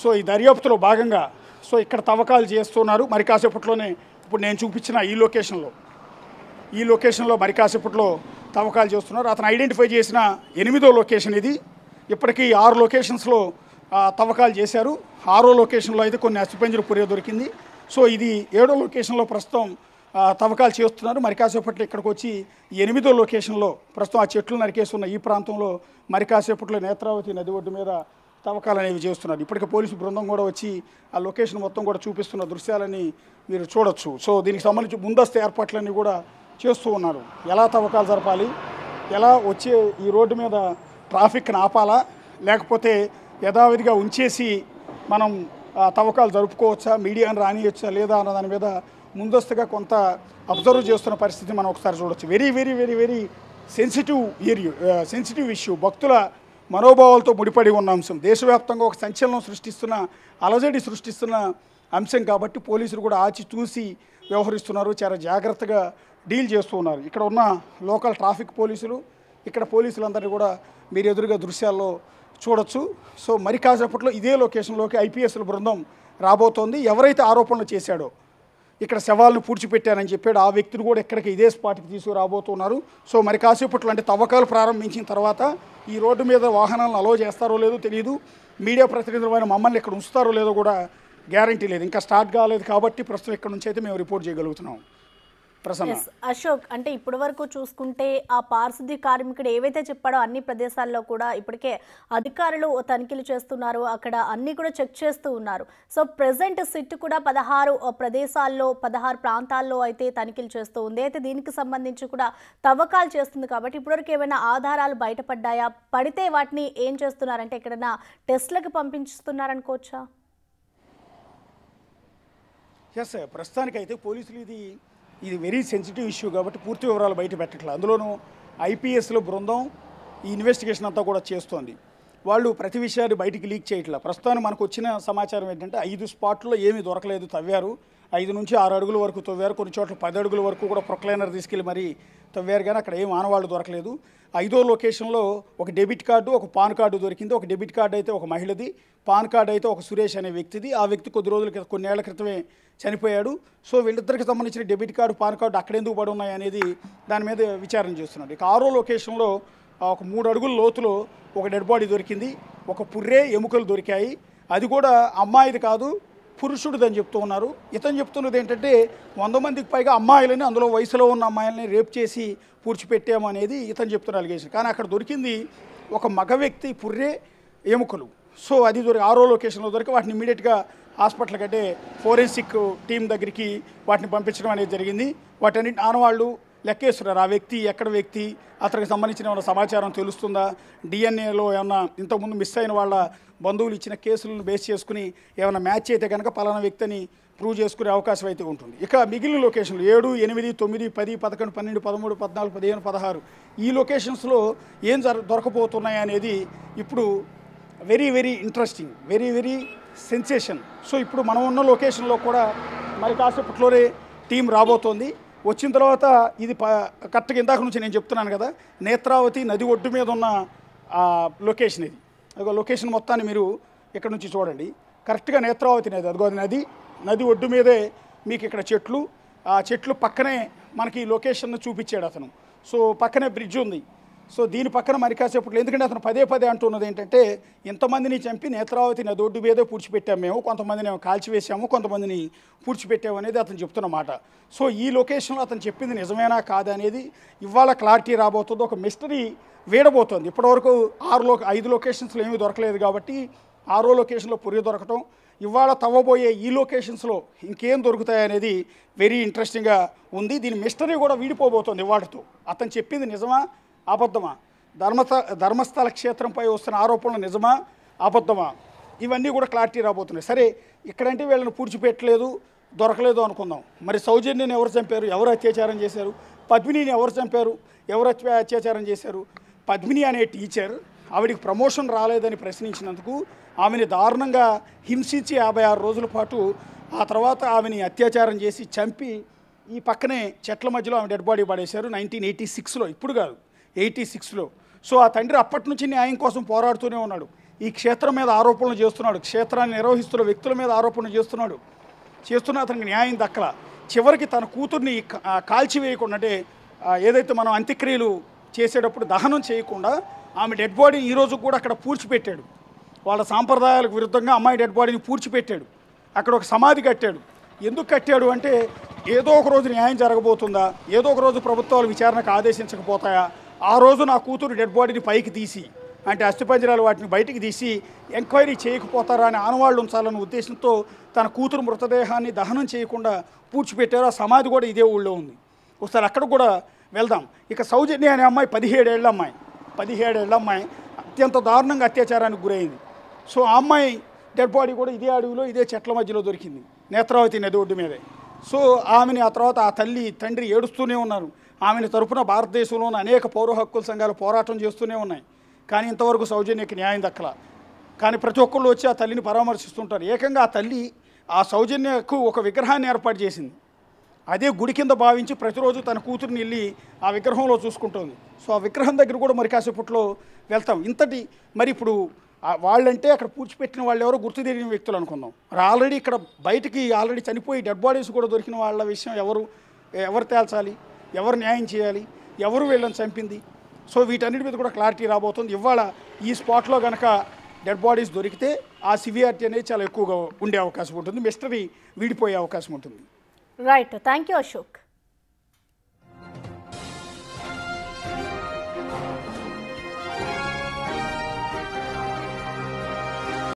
సో ఈ దర్యాప్తులో భాగంగా సో ఇక్కడ తవ్వకాలు చేస్తున్నారు. మరి కాసేపట్లోనే ఇప్పుడు నేను చూపించిన ఈ లొకేషన్లో మరి కాసేపట్లో తవ్వకాలు చేస్తున్నారు. అతను ఐడెంటిఫై చేసిన 8వ లొకేషన్ ఇది. ఇప్పటికీ 6 లొకేషన్స్లో తవ్వకాలు చేశారు. 6వ లొకేషన్లో అయితే కొన్ని అస్థిపంజర పుర్రె దొరికింది. సో ఇది 7వ లొకేషన్లో ప్రస్తుతం తవ్వకాలు చేస్తున్నారు. మరి కాసేపట్లో ఇక్కడికి వచ్చి 8వ లొకేషన్లో ప్రస్తుతం ఆ చెట్లు నరికేస్తున్న ఈ ప్రాంతంలో మరి కాసేపట్లో నేత్రావతి నది ఒడ్డు మీద తవ్వకాలు అనేవి చేస్తున్నారు. ఇప్పటికే పోలీసు బృందం కూడా వచ్చి ఆ లొకేషన్ మొత్తం కూడా చూపిస్తున్న దృశ్యాలని మీరు చూడొచ్చు. సో దీనికి సంబంధించి ముందస్తు ఏర్పాట్లన్నీ కూడా చేస్తూ ఉన్నారు. ఎలా తవ్వకాలు జరపాలి, ఎలా వచ్చే ఈ రోడ్డు మీద ట్రాఫిక్ని ఆపాలా, లేకపోతే యథావిధిగా ఉంచేసి మనం తవ్వకాలు జరుపుకోవచ్చా, మీడియాని రానియచ్చా లేదా అన్న దాని మీద ముందస్తుగా కొంత అబ్జర్వ్ చేస్తున్న పరిస్థితి మనం ఒకసారి చూడవచ్చు. Very very very very sensitive issue, భక్తుల మనోభావాలతో ముడిపడి ఉన్న అంశం, దేశవ్యాప్తంగా ఒక సంచలనం సృష్టిస్తున్న, అలజడి సృష్టిస్తున్న అంశం కాబట్టి పోలీసులు కూడా ఆచితూసి వ్యవహరిస్తున్నారు. చాలా జాగ్రత్తగా డీల్ చేస్తూ ఉన్నారు. ఇక్కడ ఉన్న లోకల్ ట్రాఫిక్ పోలీసులు, ఇక్కడ పోలీసులందరినీ కూడా మీరు ఎదురుగా దృశ్యాల్లో చూడొచ్చు. సో మరి కాసేపట్లో ఇదే లొకేషన్లోకి ఐపీఎస్ల బృందం రాబోతోంది. ఎవరైతే ఆరోపణలు చేశాడో, ఇక్కడ శవాలను పూడ్చిపెట్టారని చెప్పాడు, ఆ వ్యక్తిని కూడా ఇక్కడికి ఇదే స్పాట్కి తీసుకురాబోతున్నారు. సో మరి కాసేపట్లో అంటే తవ్వకాలు ప్రారంభించిన తర్వాత ఈ రోడ్డు మీద వాహనాలను అలో చేస్తారో లేదో తెలియదు. మీడియా ప్రతినిధులైన మమ్మల్ని ఇక్కడ ఉంచుతారో లేదో కూడా గ్యారంటీ లేదు. ఇంకా స్టార్ట్ కాలేదు కాబట్టి ప్రస్తుతం ఇక్కడ నుంచి అయితే మేము రిపోర్ట్ చేయగలుగుతున్నాం. అశోక్, అంటే ఇప్పటి వరకు చూసుకుంటే ఆ పారిశుద్ధ్య కార్మికుడు ఏవైతే చెప్పాడో అన్ని ప్రదేశాల్లో కూడా ఇప్పటికే అధికారులు తనిఖీలు చేస్తున్నారు, అక్కడ అన్ని కూడా చెక్ చేస్తూ ఉన్నారు. సో ప్రెసెంట్ సిట్ కూడా 16 ప్రదేశాల్లో 16 ప్రాంతాల్లో అయితే తనిఖీలు చేస్తూ ఉంది. అయితే దీనికి సంబంధించి కూడా తవ్వకాలు చేస్తుంది కాబట్టి ఇప్పటివరకు ఏమైనా ఆధారాలు బయటపడ్డాయా, పడితే వాటిని ఏం చేస్తున్నారంటే ఎక్కడైనా టెస్ట్లకు పంపించుతున్నారనుకోవచ్చా? ఎస్, ప్రస్తుతానికైతే పోలీసులు ఇది వెరీ సెన్సిటివ్ ఇష్యూ కాబట్టి పూర్తి వివరాలు బయట పెట్టట్లేదు. అందులోనూ ఐపీఎస్ల బృందం ఈ ఇన్వెస్టిగేషన్ అంతా కూడా చేస్తోంది. వాళ్ళు ప్రతి విషయాన్ని బయటికి లీక్ చేయట్లా. ప్రస్తుతానికి మనకు వచ్చిన సమాచారం ఏంటంటే 5 స్పాట్లో ఏమీ దొరకలేదు, తవ్వారు. 5 నుంచి 6 అడుగుల వరకు తవ్వారు, కొన్ని చోట్ల 10 అడుగుల వరకు కూడా ప్రొక్లైనర్ తీసుకెళ్ళి మరీ తవ్వారు, కానీ అక్కడ ఏం ఆనవాళ్ళు దొరకలేదు. 5వ లొకేషన్లో ఒక డెబిట్ కార్డు, ఒక పాన్ కార్డు దొరికింది. ఒక డెబిట్ కార్డు అయితే ఒక మహిళది, పాన్ కార్డు అయితే ఒక సురేష్ అనే వ్యక్తిది. ఆ వ్యక్తి కొన్నేళ్ల క్రితమే చనిపోయాడు. సో వీళ్ళిద్దరికి సంబంధించిన డెబిట్ కార్డు, పాన్ కార్డు అక్కడెందుకు పడి ఉన్నాయి అనేది దాని మీద విచారణ చేస్తున్నాడు. ఇక 6వ లొకేషన్లో ఒక 3 అడుగుల లోతులో ఒక డెడ్ బాడీ దొరికింది, ఒక పుర్రే ఎముకలు దొరికాయి. అది కూడా అమ్మాయిది కాదు, పురుషుడిదని చెప్తూ ఉన్నారు. ఇతను చెప్తున్నది ఏంటంటే 100 మందికి పైగా అమ్మాయిలని, అందులో వయసులో ఉన్న అమ్మాయిలని రేప్ చేసి పూడ్చిపెట్టాము అనేది ఇతను చెప్తున్న అలిగేషన్. కానీ అక్కడ దొరికింది ఒక మగ వ్యక్తి పుర్రే ఎముకలు. సో అది 6వ లొకేషన్లో దొరికి వాటిని ఇమీడియట్గా హాస్పిటల్ కంటే ఫోరెన్సిక్ టీం దగ్గరికి వాటిని పంపించడం అనేది జరిగింది. వాటన్నిటి ఆనవాళ్ళు లెక్కేస్తున్నారు. ఆ వ్యక్తి ఎక్కడ వ్యక్తి, అతనికి సంబంధించిన ఏమైనా సమాచారం తెలుస్తుందా, డిఎన్ఏలో ఏమన్నా ఇంతకుముందు మిస్ అయిన వాళ్ళ బంధువులు ఇచ్చిన కేసులను బేస్ చేసుకుని ఏమైనా మ్యాచ్ అయితే కనుక పలానా వ్యక్తి అని ప్రూవ్ చేసుకునే అవకాశం అయితే ఉంటుంది. ఇక మిగిలిన లొకేషన్లు 7, 8, 9, 10, 11, 12, 13, 14, 15, 16 ఈ లొకేషన్స్లో ఏం దొరకపోతున్నాయి అనేది ఇప్పుడు very very interesting, very very sensation. So ఇప్పుడు మనం ఉన్న లొకేషన్లో కూడా మరి కాసేపట్లోనే టీం రాబోతోంది. వచ్చిన తర్వాత ఇది కరెక్ట్గా ఇందాక నుంచి నేను చెప్తున్నాను కదా, నేత్రావతి నది ఒడ్డు మీద ఉన్న లొకేషన్ ఇది. అదిగో లొకేషన్ మొత్తాన్ని మీరు ఇక్కడ నుంచి చూడండి. కరెక్ట్గా నేత్రావతి నది, అదిగో నది ఒడ్డు మీదే మీకు ఇక్కడ చెట్లు, ఆ చెట్లు పక్కనే మనకి ఈ లొకేషన్ను చూపించాడు అతను. సో పక్కనే బ్రిడ్జ్ ఉంది. సో దీని పక్కన మరి కాసేపట్లో, ఎందుకంటే అతను పదే అంటున్నది ఏంటంటే ఇంతమందిని చంపి నేత్రావతి నది ఒడ్డు మీదే పూడ్చిపెట్టాము మేము, కొంతమందిని కాల్చివేసాము, కొంతమందిని పూడ్చిపెట్టాము అనేది అతను చెప్తున్నమాట. సో ఈ లొకేషన్లో అతను చెప్పింది నిజమేనా కాదా అనేది ఇవాళ క్లారిటీ రాబోతుంది. ఒక మిస్టరీ వీడబోతోంది. ఇప్పటివరకు 5 లొకేషన్స్లో ఏమీ దొరకలేదు కాబట్టి 6వ లొకేషన్లో పుర్రె దొరకటం, ఇవాళ తవ్వబోయే ఈ లొకేషన్స్లో ఇంకేం దొరుకుతాయనేది వెరీ ఇంట్రెస్టింగ్గా ఉంది. దీని మిస్టరీ కూడా వీడిపోబోతోంది ఇవాళతో. అతను చెప్పింది నిజమా అబద్ధమా, ధర్మస్థల క్షేత్రంపై వస్తున్న ఆరోపణలు నిజమా అబద్ధమా, ఇవన్నీ కూడా క్లారిటీ రాబోతున్నాయి. సరే, ఇక్కడంటే వీళ్ళని పూడ్చిపెట్టలేదు, దొరకలేదు అనుకుందాం. మరి సౌజన్యని ఎవరు చంపారు, ఎవరు అత్యాచారం చేశారు, పద్మినిని ఎవరు చంపారు, ఎవరు అత్యాచారం చేశారు? పద్మిని అనే టీచర్ ఆవిడికి ప్రమోషన్ రాలేదని ప్రశ్నించినందుకు ఆమెని దారుణంగా హింసించి 56 రోజుల పాటు ఆ తర్వాత ఆమెని అత్యాచారం చేసి చంపి ఈ పక్కనే చెట్ల మధ్యలో ఆమె డెడ్ బాడీ పడేశారు 1986లో, ఇప్పుడు కాదు 86లో. సో ఆ తండ్రి అప్పటి నుంచి న్యాయం కోసం పోరాడుతూనే ఉన్నాడు. ఈ క్షేత్రం మీద ఆరోపణలు చేస్తున్నాడు, క్షేత్రాన్ని నిర్వహిస్తున్న వ్యక్తుల మీద ఆరోపణలు చేస్తున్న అతనికి న్యాయం దక్కల. చివరికి తన కూతుర్ని కాల్చివేయకుండా, అంటే ఏదైతే మనం అంత్యక్రియలు చేసేటప్పుడు దహనం చేయకుండా ఆమె డెడ్ బాడీని ఈరోజు కూడా అక్కడ పూడ్చిపెట్టాడు. వాళ్ళ సాంప్రదాయాలకు విరుద్ధంగా అమ్మాయి డెడ్ బాడీని పూడ్చిపెట్టాడు. అక్కడ ఒక సమాధి కట్టాడు. ఎందుకు కట్టాడు అంటే ఏదో ఒక రోజు న్యాయం జరగబోతుందా, ఏదో ఒక రోజు ప్రభుత్వాలు విచారణకు ఆదేశించకపోతాయా, ఆ రోజు నా కూతురు డెడ్ బాడీని పైకి తీసి, అంటే అస్థిపంజరాలు వాటిని బయటికి తీసి ఎంక్వైరీ చేయకపోతారా అని ఆనవాళ్ళు ఉంచాలన్న ఉద్దేశంతో తన కూతురు మృతదేహాన్ని దహనం చేయకుండా పూడ్చిపెట్టారు. ఆ సమాధి కూడా ఇదే ఊళ్ళో ఉంది. ఒకసారి అక్కడ కూడా వెళ్దాం. ఇక సౌజన్య అనే అమ్మాయి 17 ఏళ్ళ అమ్మాయి అత్యంత దారుణంగా అత్యాచారానికి గురైంది. సో ఆ అమ్మాయి డెడ్ బాడీ కూడా ఇదే అడవిలో ఇదే చెట్ల మధ్యలో దొరికింది, నేత్రావతి నది ఒడ్డు మీదే. సో ఆమెని ఆ తర్వాత ఆ తల్లి తండ్రి ఏడుస్తూనే ఉన్నారు. ఆమెను తరపున భారతదేశంలోని అనేక పౌర హక్కుల సంఘాలు పోరాటం చేస్తూనే ఉన్నాయి. కానీ ఇంతవరకు సౌజన్యకి న్యాయం దక్కల. కానీ ప్రతి ఒక్కళ్ళు వచ్చి ఆ తల్లిని పరామర్శిస్తుంటారు. ఏకంగా ఆ తల్లి ఆ సౌజన్యకు ఒక విగ్రహాన్ని ఏర్పాటు చేసింది. అదే గుడి కింద భావించి ప్రతిరోజు తన కూతురిని వెళ్ళి ఆ విగ్రహంలో చూసుకుంటుంది. సో ఆ విగ్రహం దగ్గర కూడా మరి కాసేపట్లో వెళ్తాం. ఇంతటి మరి ఇప్పుడు వాళ్ళంటే అక్కడ పూడ్చిపెట్టిన వాళ్ళు ఎవరో గుర్తు తెలియని వ్యక్తులు అనుకుందాం. మరి ఆల్రెడీ ఇక్కడ బయటికి ఆల్రెడీ చనిపోయి డెడ్ బాడీస్ కూడా దొరికిన వాళ్ళ విషయం ఎవరు తేల్చాలి, ఎవరు న్యాయం చేయాలి, ఎవరు వీళ్ళని చంపింది? సో వీటన్నిటి మీద కూడా క్లారిటీ రాబోతుంది. ఇవాళ ఈ స్పాట్లో కనుక డెడ్ బాడీస్ దొరికితే ఆ సివియారిటీ అనేది చాలా ఎక్కువగా ఉండే అవకాశం ఉంటుంది, మిస్టరీ వీడిపోయే అవకాశం ఉంటుంది. Right, thank you Ashok.